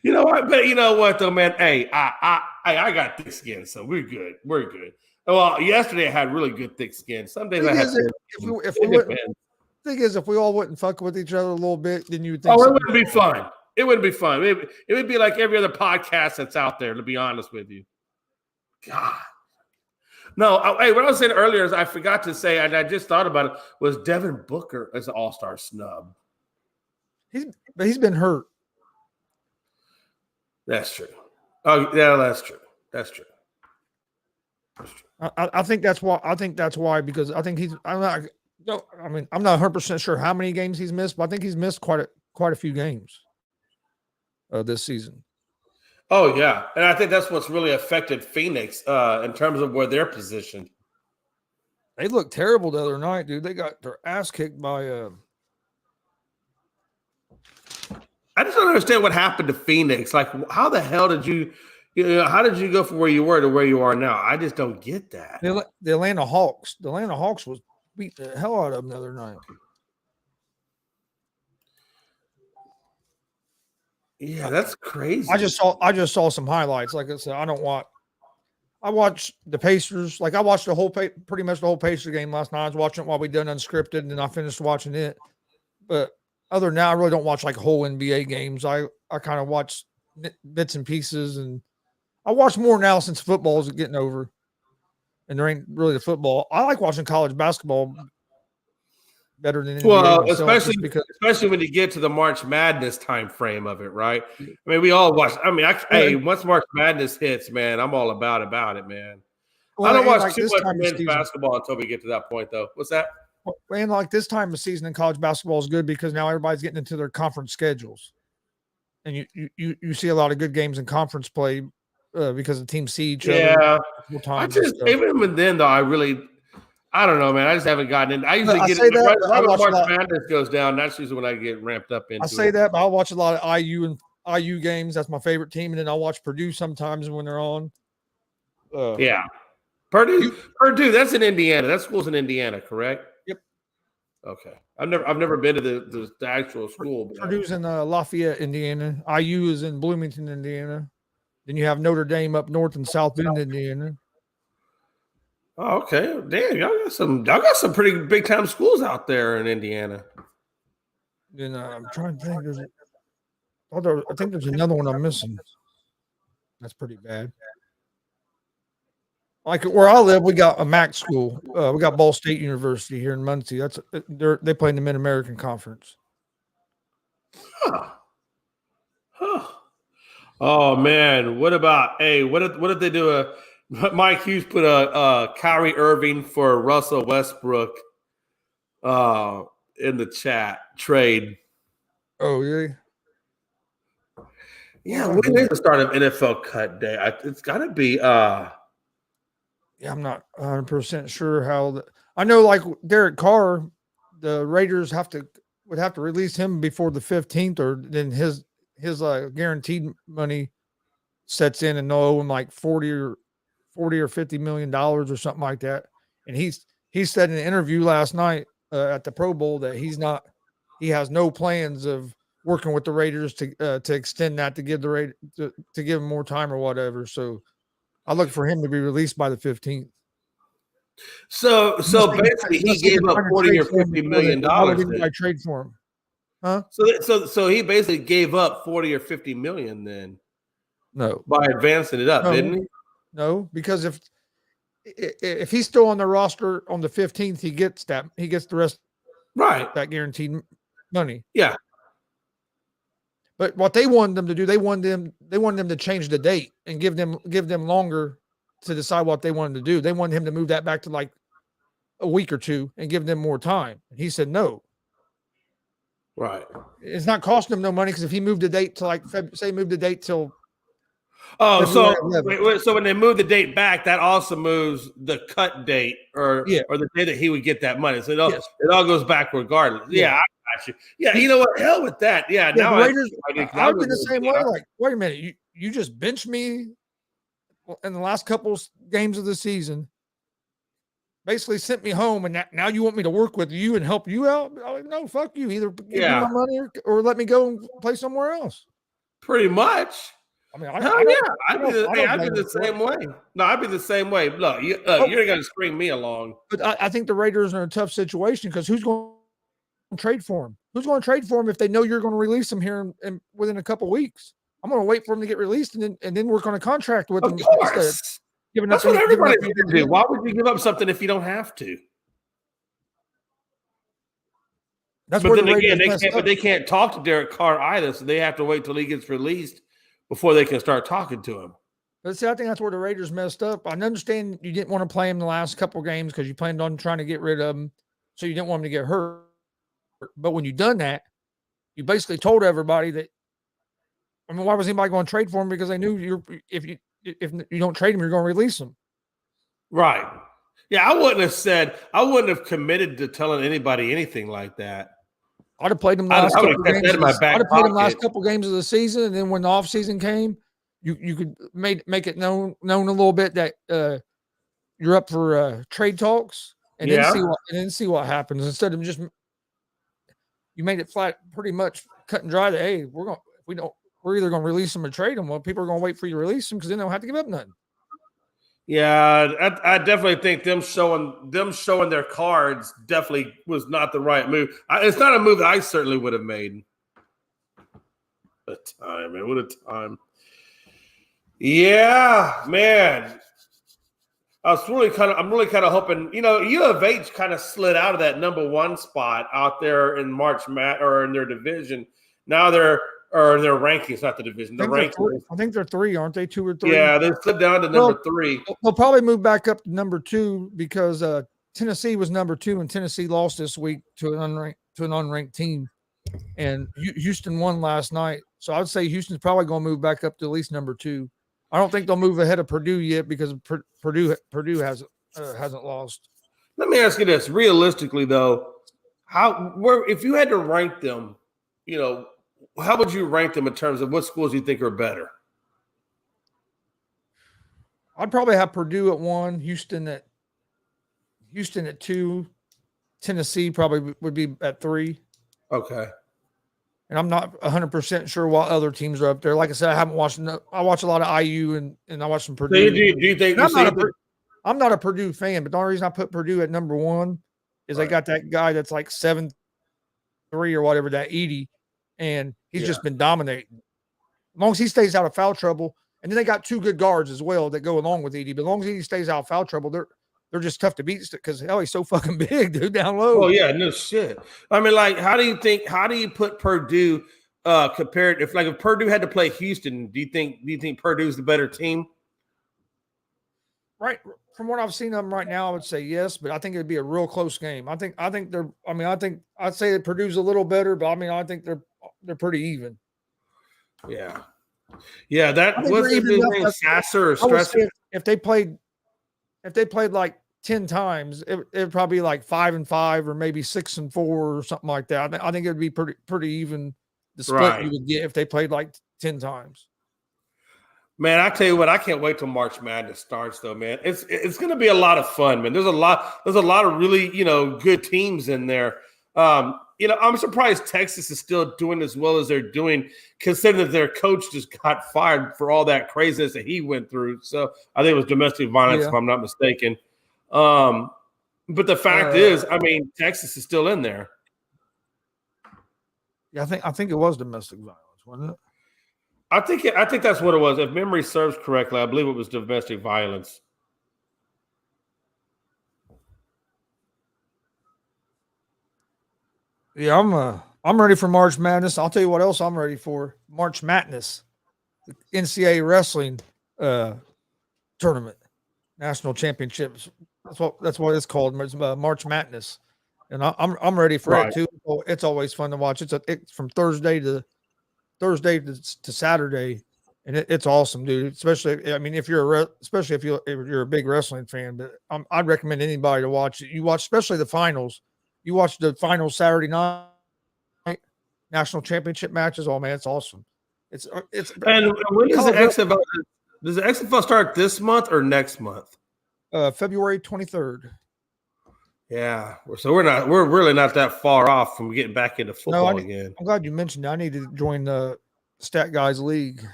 You know what? But you know what though, man? Hey, I got thick skin, so we're good. We're good. Well, yesterday I had really good thick skin. Some days I had. Thing is, if we all wouldn't fuck with each other a little bit, then you would think. Oh, it wouldn't be fun. It wouldn't be fun. It would be like every other podcast that's out there, to be honest with you. God. No, hey, what I was saying earlier is I forgot to say, and I just thought about it, was Devin Booker as an all-star snub. He's been hurt. That's true. Oh, yeah, that's true. That's true. I think that's why. I think that's why because I think he's. I'm not 100% sure how many games he's missed, but I think he's missed quite a few games this season. Oh yeah, and I think that's what's really affected Phoenix in terms of where they're positioned. They looked terrible the other night, dude. They got their ass kicked by. I just don't understand what happened to Phoenix. Like, how the hell did you how did you go from where you were to where you are now? I just don't get that. The Atlanta Hawks. The Atlanta Hawks was beat the hell out of them the other night. Yeah, that's crazy. I just saw some highlights. Like I said, I watched the Pacers. Like I watched pretty much the whole Pacers game last night. I was watching it while we done unscripted, and then I finished watching it. But other than that, I really don't watch like whole NBA games. I kind of watch bits and pieces, and I watch more now since football is getting over, and there ain't really the football. I like watching college basketball better than NBA myself, especially when you get to the March Madness time frame of it, right? I mean, we all watch. I mean, once March Madness hits, man, I'm all about it, man. Well, I don't watch like too much men's basketball until we get to that point, though. What's that? And like this time of season in college basketball is good because now everybody's getting into their conference schedules, and you see a lot of good games in conference play because the teams see each other. Yeah, even then though, I don't know, man. I just haven't gotten in. I usually get it right when March Madness goes down. That's usually when I get ramped up into. I say that, but I'll watch a lot of IU games. That's my favorite team, and then I'll watch Purdue sometimes when they're on. Yeah, Purdue. That's in Indiana. That school's in Indiana, correct? Yep. Okay, I've never been to the actual school. Purdue's in Lafayette, Indiana. IU is in Bloomington, Indiana. Then you have Notre Dame up north in South Bend, Indiana. Oh, okay. Damn, y'all got some pretty big time schools out there in Indiana. Then I'm trying to think. I think there's another one I'm missing. That's pretty bad. Like where I live, we got a MAC school. We got Ball State University here in Muncie. They play in the Mid American Conference. Huh. Oh man, what if they do Mike Hughes put a Kyrie Irving for Russell Westbrook in the chat trade. Oh yeah. Yeah, when is the start of NFL cut day? It's got to be. Yeah, I'm not 100% sure how. I know, like Derek Carr, the Raiders would have to release him before the 15th, or then his guaranteed money sets in, and they'll owe him like $40 or $50 million or something like that. And he said in an interview last night at the Pro Bowl that he has no plans of working with the Raiders to extend that to give to give him more time or whatever. So I look for him to be released by the 15th. So basically he gave up $40 or $50 million. I trade for him. Huh? So he basically gave up $40 or $50 million then. No. By advancing it up, didn't he? No, because if he's still on the roster on the 15th, he gets the rest right that guaranteed money. Yeah. But what they wanted them to do, they wanted them to change the date and give them longer to decide what they wanted to do. They wanted him to move that back to like a week or two and give them more time. And he said no. Right. It's not costing him no money because if he moved the date to like move the date till. Oh, so when they move the date back, that also moves the cut date or the day that he would get that money. So it all goes back regardless. Yeah, I got you. Yeah, you know what? Hell with that. Yeah, now the Raiders, I've been the same way. Like, wait a minute, you just benched me in the last couple games of the season. Basically sent me home, and now you want me to work with you and help you out? Like, no, fuck you. Either give me my money or let me go and play somewhere else. Pretty much. I mean, I'd be the same way. No, I'd be the same way. Look, you're going to string me along. But I think the Raiders are in a tough situation because who's going to trade for him? Who's going to trade for him if they know you're going to release him here within a couple of weeks? I'm going to wait for him to get released and then work on a contract with him. Of course. That's what everybody's going to do. Why would you give up something if you don't have to? That's but then again, they can't talk to Derek Carr either, so they have to wait till he gets released before they can start talking to him. But see, I think that's where the Raiders messed up. I understand you didn't want to play him the last couple of games because you planned on trying to get rid of him, so you didn't want him to get hurt. But when you done that, you basically told everybody that. I mean, why was anybody going to trade for him? Because they knew if you don't trade him, you're going to release him. Right. Yeah, I wouldn't have committed to telling anybody anything like that. I'd have played him last couple games of the season, and then when the offseason came, you could make it known a little bit that you're up for trade talks, and then see what happens. Instead of just you made it flat, pretty much cut and dry. That hey, we're either going to release them or trade them. Well, people are going to wait for you to release them because then they don't have to give up nothing. Yeah, I definitely think them showing their cards definitely was not the right move. It's not a move that I certainly would have made. What a time, man! What a time. Yeah, man. I'm really kind of hoping. U of H kind of slid out of that number 1 spot out there in March or in their division. Now their rankings, not the division. The rankings. I think they're 3, aren't they? 2 or 3. Yeah, they slid down to number 3. They'll probably move back up to number 2 because Tennessee was number 2, and Tennessee lost this week to an unranked team, and Houston won last night. So I'd say Houston's probably going to move back up to at least number 2. I don't think they'll move ahead of Purdue yet because Purdue hasn't lost. Let me ask you this: realistically, though, if you had to rank them, how would you rank them in terms of what schools you think are better? I'd probably have Purdue at 1, Houston at 2, Tennessee probably would be at 3. Okay. And I'm not 100% sure what other teams are up there. Like I said, I haven't watched. I watch a lot of IU and I watch some Purdue. Do you think? I'm not a Purdue fan, but the only reason I put Purdue at number 1 is they got that guy that's like 7'3" or whatever, that Edey, and he's just been dominating. As long as he stays out of foul trouble, and then they got 2 good guards as well that go along with Edey. But as long as Edey stays out of foul trouble, they're just tough to beat because hell, he's so fucking big, dude, down low. Oh yeah, no shit. I mean, like, how do you put Purdue compared if Purdue had to play Houston, do you think Purdue's the better team? Right. From what I've seen of them right now, I would say yes, but I think it'd be a real close game. I'd say that Purdue's a little better, but I think they're pretty even. Yeah. Yeah, that was even Sasser or Stresser. If they played like 10 times, it'd probably be like 5-5 or maybe 6-4 or something like that. I think it'd be pretty even the split you would get if they played like 10 times. Man, I tell you what, I can't wait till March Madness starts, though, man. It's going to be a lot of fun, man. There's a lot of really, good teams in there. I'm surprised Texas is still doing as well as they're doing, considering that their coach just got fired for all that craziness that he went through. So I think it was domestic violence, if I'm not mistaken. But the fact is, Texas is still in there. Yeah, I think it was domestic violence, wasn't it? I think that's what it was. If memory serves correctly, I believe it was domestic violence. Yeah, I'm ready for March Madness. I'll tell you what else I'm ready for. March Madness, the NCAA wrestling tournament, national championships. That's what it's called. It's March Madness, and I'm ready for it too. It's always fun to watch. It's from Thursday to Saturday, and it's awesome, dude. Especially, if you're a big wrestling fan. But I'd recommend anybody to watch it. You watch, especially the finals. You watch the finals Saturday night, national championship matches. Oh man, it's awesome. It's. And when does the XFL? Does the XFL start this month or next month? February 23rd. Yeah, so we're really not that far off from getting back into football again. I'm glad you mentioned that. I need to join the Stat Guys League.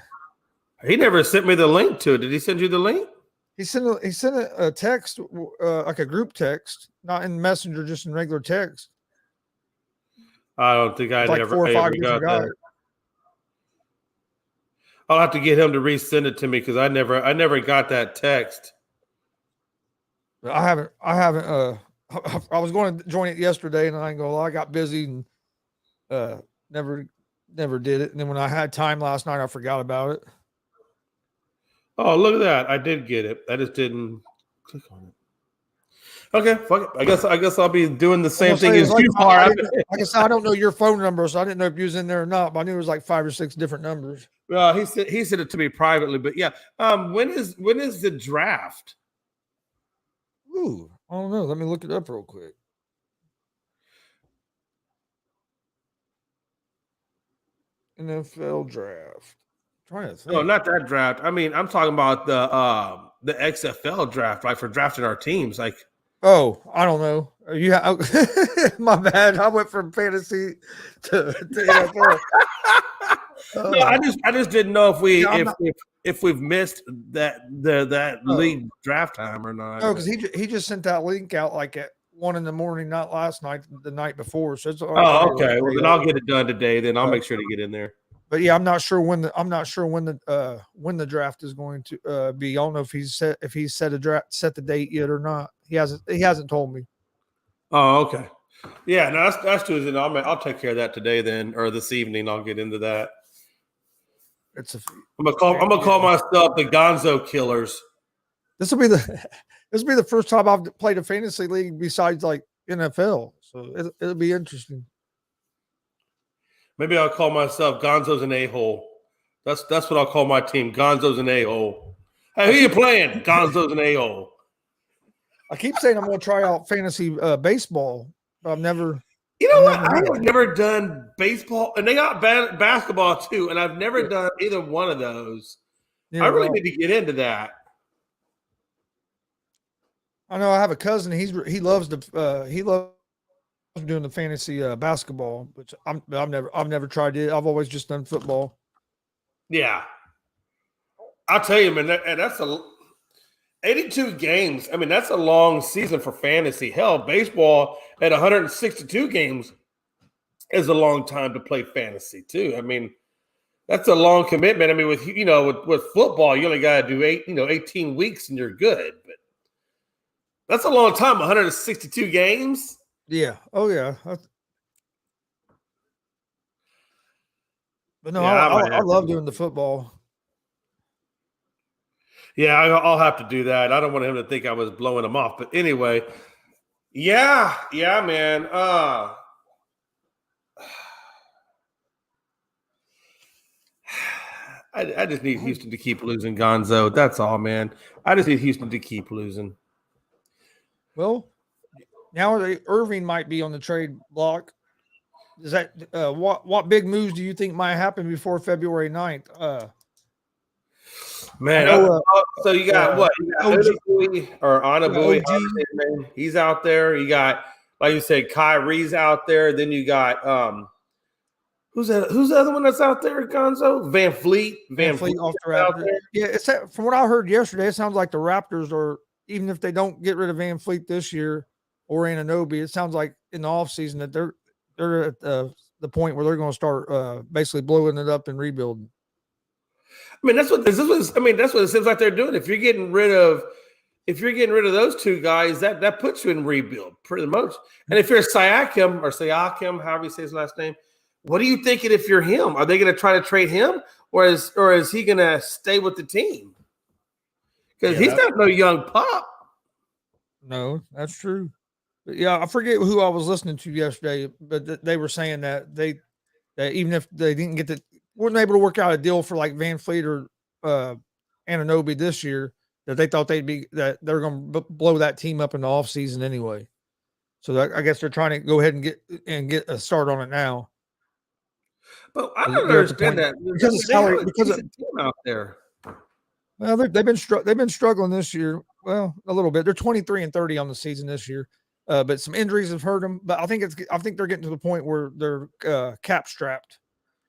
He never sent me the link to it. Did he send you the link? He sent a text, like a group text, not in Messenger, just in regular text. I don't think I like ever 4 or 5 got that. I'll have to get him to resend it to me because I never got that text. I haven't. I was going to join it yesterday, and I ain't gonna lie, I got busy and never did it. And then when I had time last night, I forgot about it. Oh, look at that! I did get it. I just didn't click on it. Okay, fuck it. I guess I'll be doing the same thing as you are. Like I said, I don't know your phone number, so I didn't know if you was in there or not. But I knew it was like 5 or 6 different numbers. Well, he said it to me privately, but yeah. When is the draft? Ooh, I don't know. Let me look it up real quick. NFL draft. I'm trying to think. No, not that draft. I mean, I'm talking about the XFL draft, like for drafting our teams. Like, oh, I don't know. My bad. I went from fantasy to NFL. No, I just didn't know if we've missed that league draft time or not. No, because he just sent that link out like at 1 a.m, not last night, the night before. So it's okay. Well, then I'll get it done today. Then I'll make sure to get in there. But yeah, I'm not sure when the draft is going to be. I don't know if he's set the date yet or not. He hasn't told me. Oh, okay. Yeah, no, that's Tuesday. I'll take care of that today then, or this evening. I'll get into that. I'm gonna call myself the Gonzo Killers. This will be the first time I've played a fantasy league besides like NFL, so it'll be interesting. Maybe I'll call myself Gonzo's an a-hole. That's what I'll call my team. Gonzo's an a-hole. Hey, who you playing? Gonzo's an a-hole. I keep saying I'm going to try out fantasy baseball, but I've never. You know what? I have never done baseball, and they got basketball too, and I've never done either one of those. Yeah, I really need to get into that. I know I have a cousin. He loves doing the fantasy basketball, which I've never tried it. I've always just done football. Yeah, I'll tell you, man, that's 82 games. I mean, that's a long season for fantasy. Hell, baseball at 162 games is a long time to play fantasy too. I mean, that's a long commitment. I mean, with football, you only got to do 18 weeks and you're good. But that's a long time. 162 games. Yeah. Oh yeah. But no, yeah, I love doing the football. Yeah, I'll have to do that. I don't want him to think I was blowing him off. But anyway, yeah, man. I just need Houston to keep losing, Gonzo. That's all, man. I just need Houston to keep losing. Well, now Irving might be on the trade block. Is that what big moves do you think might happen before February 9th? Man, so you got what? You got Onabui, he's out there. You got, like you said, Kyrie's out there. Then you got who's the other one that's out there? Gonzo? Van Fleet off the Raptors. Yeah, from what I heard yesterday, it sounds like the Raptors are, even if they don't get rid of Van Fleet this year or Anunoby, it sounds like in the offseason that they're at the point where they're going to start basically blowing it up and rebuilding. I mean, that's what it seems like they're doing. If you're getting rid of those two guys, that puts you in rebuild pretty much. And if you're Siakam, however you say his last name, what are you thinking if you're him? Are they going to try to trade him, or is he going to stay with the team? Because he's not no young pup. No, that's true. But yeah, I forget who I was listening to yesterday, but they were saying that even if they weren't able to work out a deal for like Van Fleet or Anunoby this year, that they thought they're going to blow that team up in the offseason anyway. So I guess they're trying to go ahead and get a start on it now. But I don't understand that because of the team out there. Well, they've been struggling this year. Well, a little bit. They're 23-30 on the season this year, but some injuries have hurt them. But I think they're getting to the point where they're cap strapped,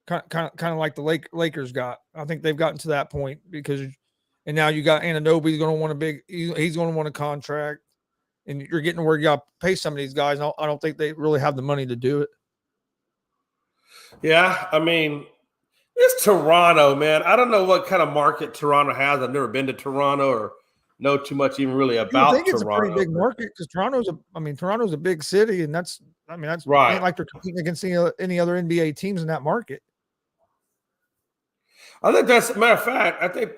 kind of like the Lakers got. I think they've gotten to that point and now you got Anunoby going to want he's going to want a contract, and you're getting to where you got to pay some of these guys. I don't think they really have the money to do it. Yeah, I mean, it's Toronto, man. I don't know what kind of market Toronto has. I've never been to Toronto or know too much even really I about think it's Toronto. a pretty big market because Toronto's a big city, and that's right. ain't like they're competing against any other NBA teams in that market. I think that's a matter of fact. I think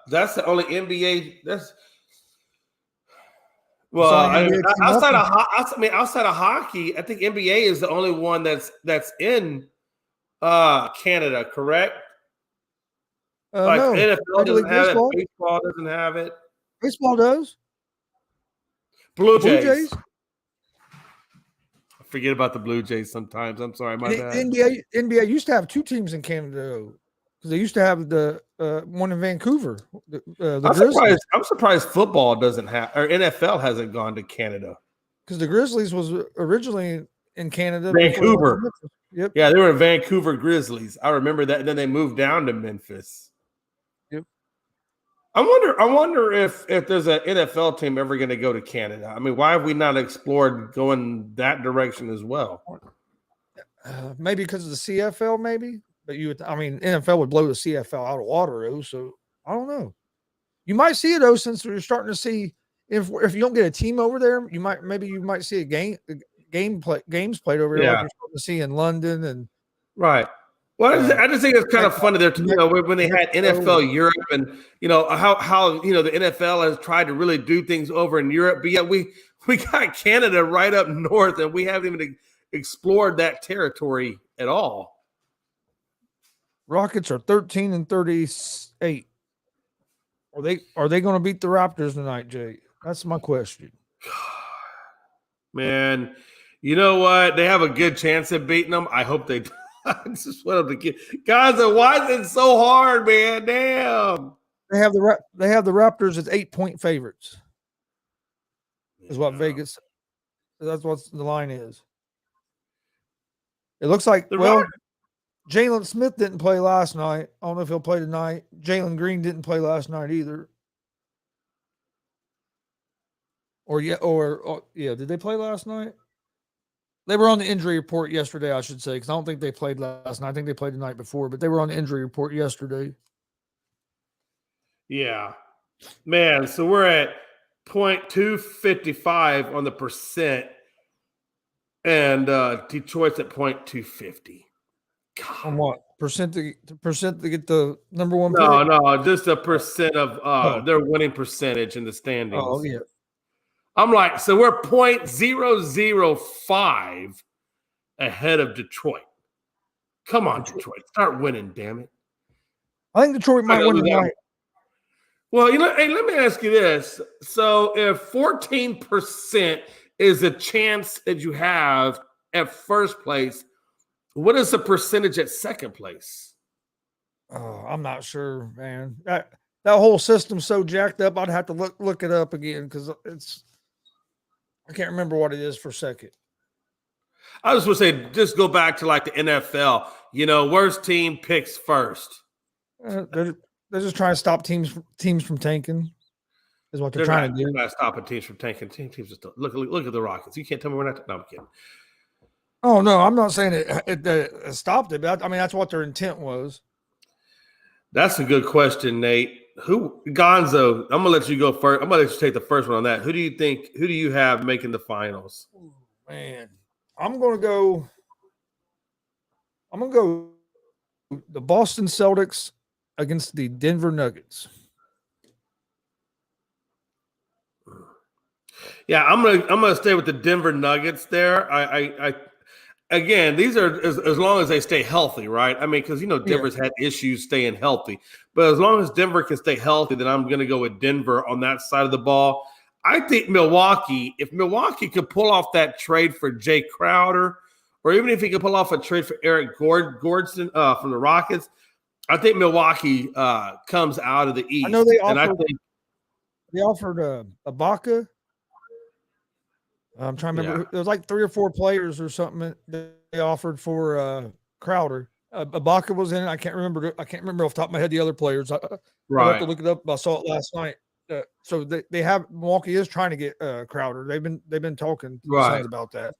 that's the only NBA. Outside of hockey, I think NBA is the only one that's in Canada. Correct? Like No, NFL Major doesn't League have Baseball. it. Baseball doesn't have it. Baseball does. Blue Jays. I forget about the Blue Jays sometimes. I'm sorry, my bad. NBA used to have 2 teams in Canada because they used to have the one in Vancouver. I'm surprised football doesn't have, or NFL hasn't gone to Canada. Because the Grizzlies was originally in Canada. Vancouver. Yep. Yeah, they were in Vancouver Grizzlies. I remember that. And then they moved down to Memphis. Yep. I wonder if there's an NFL team ever going to go to Canada. I mean, why have we not explored going that direction as well? Maybe because of the CFL, maybe. But NFL would blow the CFL out of water, though. So I don't know. You might see it though, since you're starting to see if you don't get a team over there, you might see games played over there, like you're starting to see in London and right. Well, I just think it's kind of funny there, when they had NFL Europe and how the NFL has tried to really do things over in Europe, but yet we got Canada right up north and we haven't even explored that territory at all. Rockets are 13-38. Are they going to beat the Raptors tonight, Jay? That's my question. Man, you know what? They have a good chance of beating them. I hope they do. I just want them to get guys. Why is it so hard, man? Damn. They have the Raptors as 8-point favorites. Is what Vegas. That's what the line is. It looks like Jalen Smith didn't play last night. I don't know if he'll play tonight. Jalen Green didn't play last night either. Did they play last night? They were on the injury report yesterday, I should say, because I don't think they played last night. I think they played the night before, but they were on the injury report yesterday. Yeah. Man, so we're at 0.255 on the percent, and Detroit's at 0.250. On what? Percent to get the number one pick? No, just a percent of their winning percentage in the standings. Oh, yeah. I'm like, so we're 0.005 ahead of Detroit. Come on, Detroit. Start winning, damn it. I think Detroit might win tonight. Well, hey, let me ask you this. So if 14% is a chance that you have at first place, what is the percentage at second place? Oh, I'm not sure, man. That whole system's so jacked up, I'd have to look it up again because I can't remember what it is for a second. I was going to say, just go back to like the NFL. Worst team picks first. They're just trying to stop teams from tanking. Is what they're trying to do. They're not stopping teams from tanking. Teams are still look at the Rockets. You can't tell me we're not. No, I'm kidding. Oh no, I'm not saying it stopped it, but that's what their intent was. That's a good question, Nate. Gonzo? I'm gonna let you go first. I'm gonna let you take the first one on that. Who do you have making the finals? Man, I'm gonna go the Boston Celtics against the Denver Nuggets. Yeah, I'm gonna stay with the Denver Nuggets there. I again, these are as long as they stay healthy, right? I mean, because Denver's had issues staying healthy, but as long as Denver can stay healthy, then I'm gonna go with Denver on that side of the ball. I think if Milwaukee could pull off that trade for Jay Crowder, or even if he could pull off a trade for Eric Gordon from the Rockets, I think Milwaukee comes out of the East. I know they offered Ibaka. I'm trying to remember. It was like 3 or 4 players or something that they offered for Crowder. Ibaka was in it. I can't remember off the top of my head the other players. I have to look it up. I saw it last night. So they have Milwaukee is trying to get Crowder. They've been talking about that.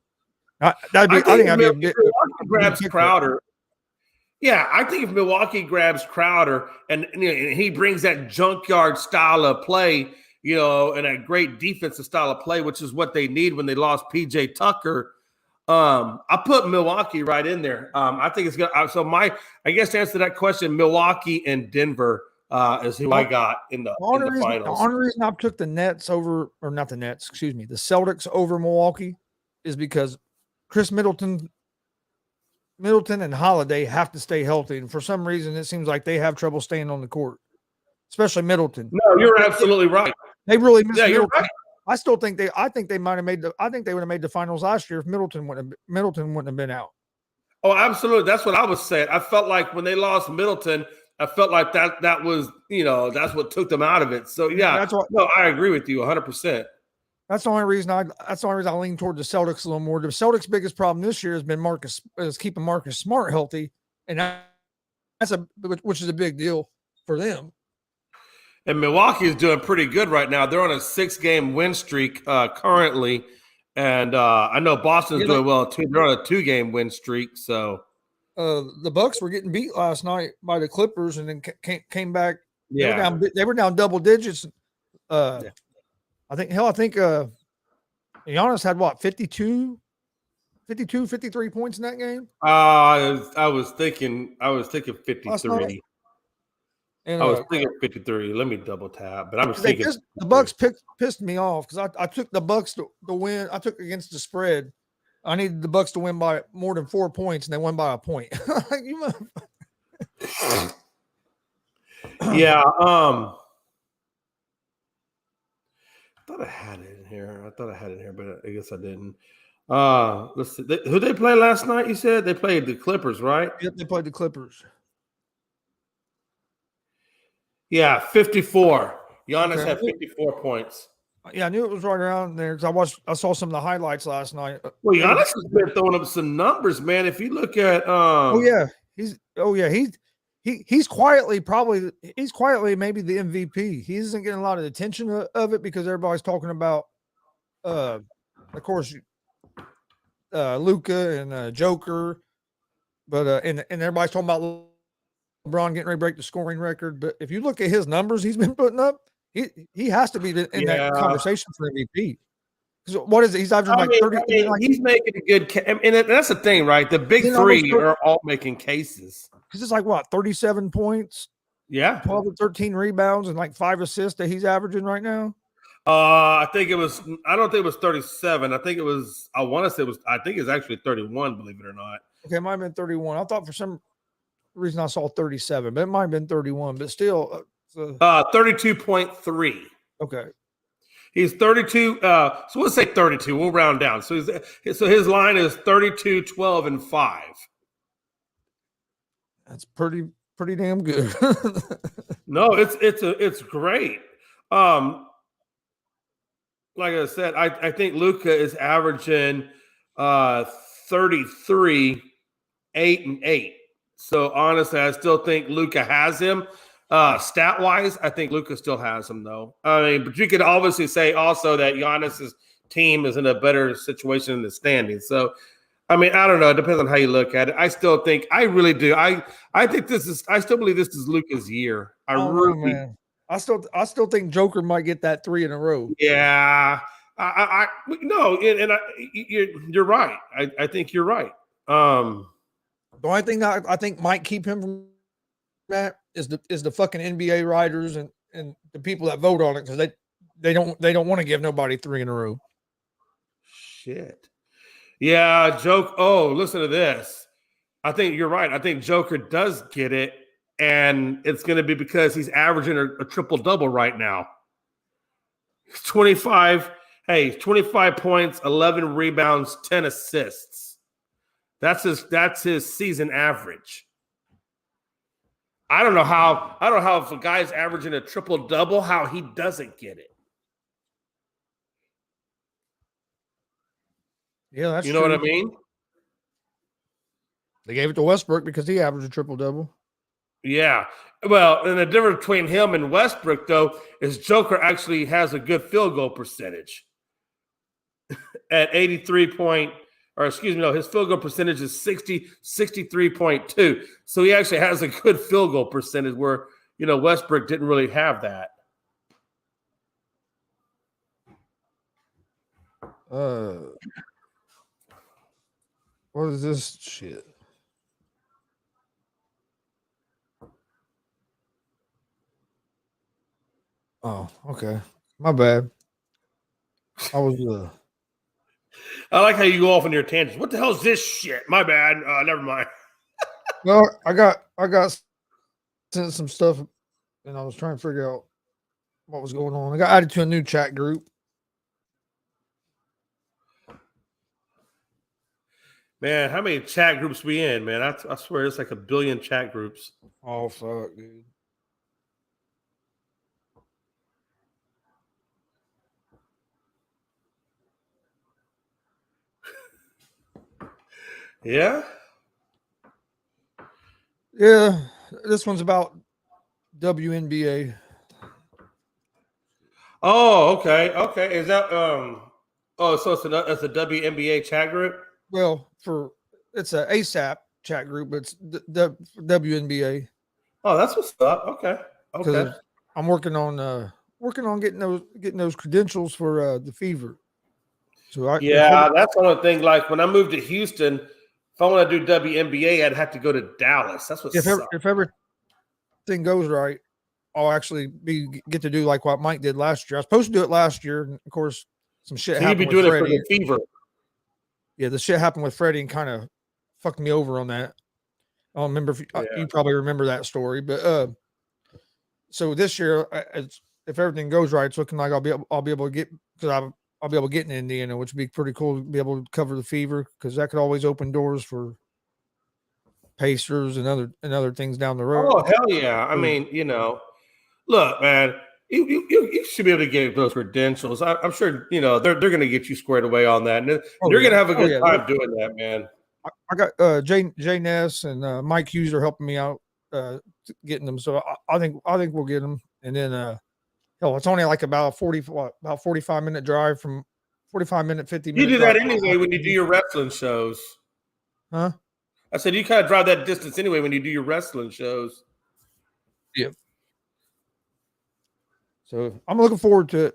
I think Milwaukee grabs Crowder. Yeah, I think if Milwaukee grabs Crowder and he brings that junkyard style of play, and a great defensive style of play, which is what they need when they lost PJ Tucker. I put Milwaukee right in there. I think it's good. So I guess to answer that question, Milwaukee and Denver is who I got in the finals. The only reason I took the Nets over, or not the Nets, excuse me, the Celtics over Milwaukee is because Chris Middleton and Holiday have to stay healthy. And for some reason, it seems like they have trouble staying on the court, especially Middleton. No, you're absolutely right. They really miss Middleton. You're right. I think they might have made I think they would have made the finals last year if Middleton wouldn't have been out. Oh, absolutely. That's what I was saying. I felt like when they lost Middleton, I felt like that was, that's what took them out of it. So yeah, I agree with you 100%. That's the only reason I lean toward the Celtics a little more. The Celtics' biggest problem this year has been keeping Marcus Smart healthy, and which is a big deal for them. And Milwaukee is doing pretty good right now. They're on a 6-game win streak currently, and I know Boston's doing well too. They're on a 2-game win streak. So the Bucks were getting beat last night by the Clippers, and then came back. Yeah, they were down double digits. I think Giannis had what 52, 53 points in that game. I was thinking 53. And, I was thinking 53. Let me double tap, but I was thinking the Bucks pissed me off because I took the Bucks to win. I took against the spread. I needed the Bucks to win by more than 4 points, and they won by a point. Yeah. I thought I had it in here. But I guess I didn't. Let's see. Who they play last night? You said they played the Clippers, right? Yep, they played the Clippers. Yeah, 54. Giannis had 54 points. Yeah, I knew it was right around there because I saw some of the highlights last night. Well, Giannis has been throwing up some numbers, man. If you look at he's quietly maybe the MVP. He isn't getting a lot of attention of it because everybody's talking about of course Luka and Joker, but and everybody's talking about LeBron getting ready to break the scoring record. But if you look at his numbers he's been putting up, he has to be in that conversation for MVP. So what is it? He's averaging 30. He's making a good and that's the thing, right? The big three are all making cases. Because it's like what, 37 points? Yeah. 12 or 13 rebounds and like 5 assists that he's averaging right now. I don't think it was 37. I think it's actually 31, believe it or not. Okay, it might have been 31. I thought for some reason I saw 37, but it might have been 31, but still 32.3. Okay. He's 32. So we'll say 32. We'll round down. So his line is 32, 12, and 5. That's pretty damn good. No, it's great. Like I said, I think Luka is averaging 33, 8, and 8. So honestly, I still think Luka has him. Stat wise, I think Luka still has him though. I mean, but you could obviously say also that Giannis's team is in a better situation in the standings. So, I mean, I don't know. It depends on how you look at it. I still think, I really do. I still believe this is Luka's year. Man. I still think Joker might get that 3 in a row. Yeah, you're right. I think you're right. The only thing I think might keep him from that is the fucking NBA writers and the people that vote on it because they don't want to give nobody 3 in a row. Shit. Yeah, Joke. Oh, listen to this. I think you're right. I think Joker does get it, and it's going to be because he's averaging a triple-double right now. 25 points, 11 rebounds, 10 assists. That's his season average. I don't know how if a guy's averaging a triple-double, how he doesn't get it. Yeah, that's you know true. what I mean? They gave it to Westbrook because he averaged a triple-double. Yeah. Well, and the difference between him and Westbrook, though, is Joker actually has a good field goal percentage at 83 his field goal percentage is 63.2. So he actually has a good field goal percentage where, Westbrook didn't really have that. What is this shit? Oh, okay. My bad. I was I like how you go off on your tangents. What the hell is this shit? My bad. Never mind. no, I got sent some stuff and I was trying to figure out what was going on. I got added to a new chat group. Man, how many chat groups we in, man? I swear it's like a billion chat groups. Oh fuck, dude. Yeah? Yeah, this one's about WNBA. Oh, okay. Okay. Is that oh, so it's a WNBA chat group? Well, it's a ASAP chat group, but it's the WNBA Oh, that's what's up. Okay. Okay. because I'm working on getting those credentials for the Fever. So Yeah, that's one of the things. Like when I moved to Houston, if I want to do WNBA, I'd have to go to Dallas. That's what sucks. if everything goes right, I'll actually get to do like what Mike did last year. I was supposed to do it last year, and of course, some shit So you'd be happened with doing it for Freddie. the Fever. Yeah, the shit happened with Freddie and kind of fucked me over on that. I don't remember if you probably remember that story, but so this year, if everything goes right, it's looking like I'll be able to get because I'll be able to get in Indiana, which would be pretty cool to be able to cover the Fever because that could always open doors for Pacers and other things down the road. Oh hell yeah! I mean, look, man, you should be able to get those credentials. I'm sure they're going to get you squared away on that, and they're going to have a good time doing that, man. I got Jay Ness and Mike Hughes are helping me out getting them, so I think we'll get them, and then hell, it's only like about 45-minute drive from 45-minute 50-minute. You do that anyway when you do your wrestling shows, huh? I said you kind of drive that distance anyway when you do your wrestling shows. Yeah. So I'm looking forward to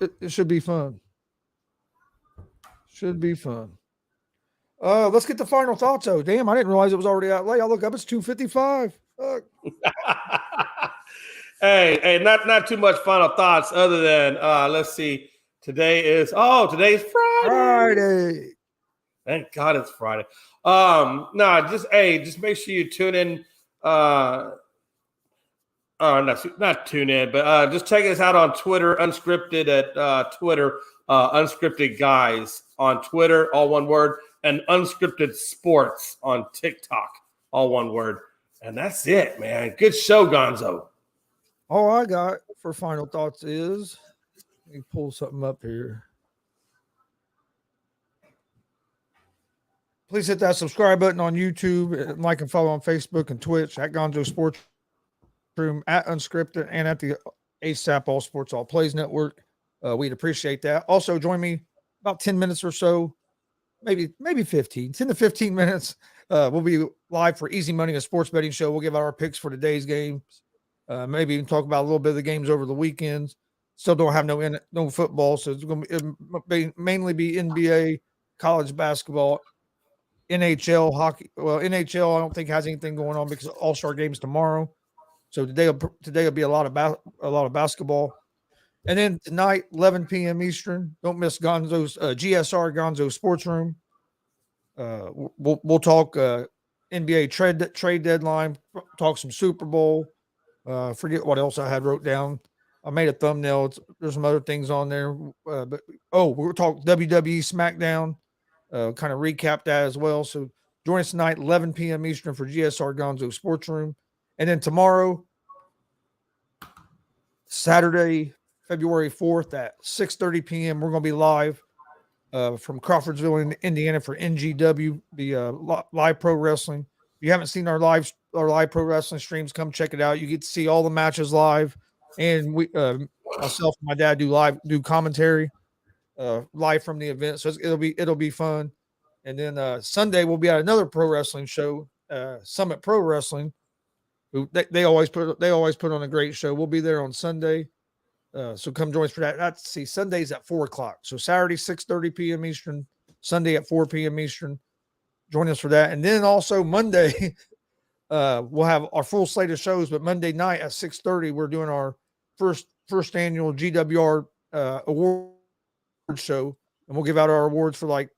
it. It should be fun. Should be fun. Let's get the final thoughts. Oh, damn! I didn't realize it was already out late. I look up; it's 2:55. Hey, not too much final thoughts other than let's see. Today's Friday. Friday. Thank God it's Friday. No, just make sure you tune in. Not tune in, but just check us out on Twitter, Unscripted at Twitter, Unscripted Guys on Twitter, all one word, and Unscripted Sports on TikTok, all one word. And that's it, man. Good show, Gonzo. All I got for final thoughts is let me pull something up here. Please hit that subscribe button on YouTube and like and follow on Facebook and Twitch at GonzoSportsRoom, at Unscripted, and at the ASAP All Sports All Plays Network. We'd appreciate that. Also, join me about 10 minutes or so, maybe 15, 10 to 15 minutes. We'll be live for Easy Money, a sports betting show. We'll give out our picks for today's games. Maybe even talk about a little bit of the games over the weekends. Still don't have no football, so it's going to mainly be NBA, college basketball, NHL, hockey. Well, NHL I don't think has anything going on because All-Star games tomorrow. So today will be a lot of basketball. And then tonight, 11 p.m. Eastern. Don't miss Gonzo's GSR Gonzo Sports Room. We'll talk NBA trade deadline. Talk some Super Bowl. Forget what else I had wrote down. I made a thumbnail. There's some other things on there. We'll talk WWE SmackDown. Kind of recap that as well. So join us tonight, 11 p.m. Eastern for GSR Gonzo Sports Room. And then tomorrow, Saturday, February 4th at 6:30 p.m., we're going to be live from Crawfordsville, Indiana for NGW, the live pro wrestling. If you haven't seen our live pro wrestling streams, come check it out. You get to see all the matches live, and we myself and my dad do commentary live from the event. So it'll be fun. And then Sunday we'll be at another pro wrestling show, Summit Pro Wrestling. They always put on a great show. We'll be there on Sunday. So come join us for that. That's Sundays at 4:00. So Saturday 6:30 p.m. Eastern, Sunday at 4 p.m. Eastern. Join us for that, and then also Monday. We'll have our full slate of shows, but Monday night at 6:30, we're doing our first annual GWR award show, and we'll give out our awards for like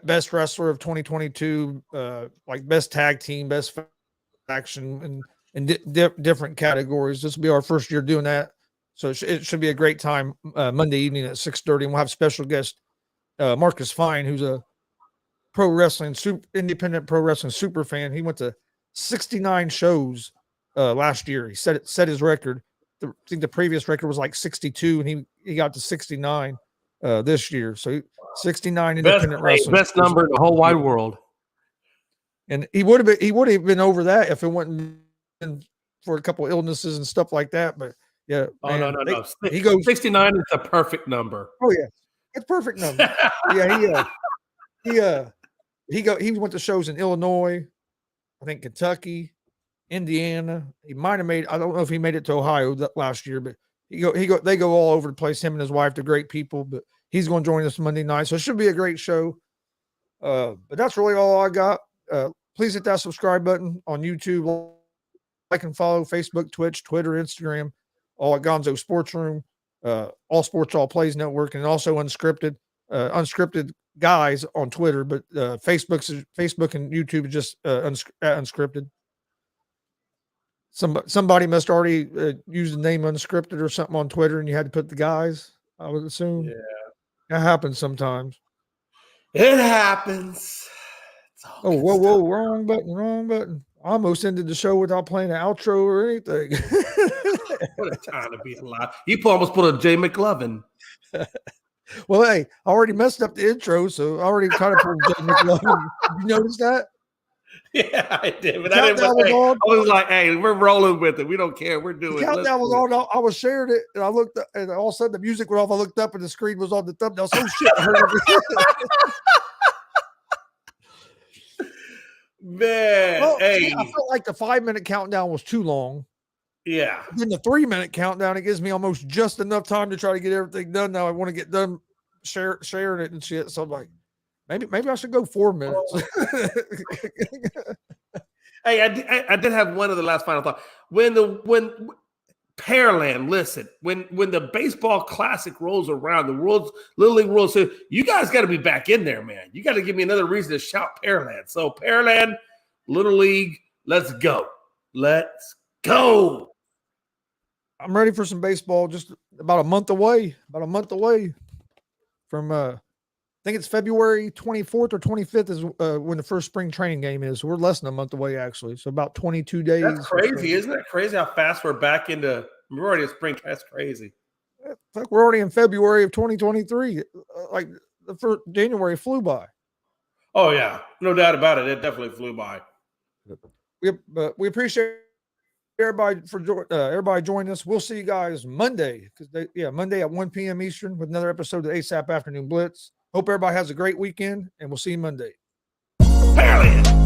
best wrestler of 2022, like best tag team, best faction, and different categories. This will be our first year doing that, so it should be a great time Monday evening at 6:30, and we'll have special guest Marcus Fine, who's a independent pro wrestling super fan. He went to 69 shows last year. He set his record. I think the previous record was like 62, and he got to 69 this year. So 69 independent wrestling. Best number in the whole wide world. And he would have been over that if it wasn't been for a couple of illnesses and stuff like that. But yeah, no. He goes 69 is the perfect number. Oh yeah, it's a perfect number. Yeah, he went to shows in Illinois, I think Kentucky, Indiana. He might have made. I don't know if he made it to Ohio last year, but they go all over the place. Him and his wife, they're great people. But he's going to join us Monday night, so it should be a great show. But that's really all I got. Please hit that subscribe button on YouTube. Like and follow Facebook, Twitch, Twitter, Instagram, all at GonzoSportsRoom, All Sports All Plays Network, and also unscripted guys on Twitter, but Facebook and YouTube is just unscripted. Somebody must already use the name unscripted or something on Twitter, and you had to put the guys. I would assume. Yeah, that happens sometimes. It happens. Oh, whoa! Wrong button. I almost ended the show without playing an outro or anything. What a time to be alive! You almost put a Jay McLovin. Well, hey, I already messed up the intro, so I already kind of pulled Jay McLovin. Did you notice that? Yeah, I did. But I was like, hey, we're rolling with it. We don't care. We're doing it. The countdown was on. I was sharing it, and I looked up, and all of a sudden the music went off. I looked up, and the screen was on the thumbnail. So shit, I heard it. Man, well, hey. I felt like the 5-minute countdown was too long. Yeah. Then the 3-minute countdown, it gives me almost just enough time to try to get everything done. Now I want to get done sharing it and shit. So I'm like, maybe I should go 4 minutes. Hey, I did have one of the last final thought. When Pearland, listen, when the baseball classic rolls around, the Little League World Series, you guys got to be back in there, man. You got to give me another reason to shout Pearland. So Pearland, Little League, let's go. Let's go. I'm ready for some baseball. Just about a month away from I think it's February 24th or 25th is when the first spring training game is. So we're less than a month away, actually. So about 22 days. That's crazy. Isn't that crazy how fast we're back into – we're already in spring. That's crazy. Like we're already in February of 2023. Like the first January flew by. Oh, yeah. No doubt about it. It definitely flew by. We appreciate everybody for everybody joining us. We'll see you guys Monday Monday at 1 p.m. Eastern with another episode of the ASAP Afternoon Blitz. Hope everybody has a great weekend, and we'll see you Monday. Barely.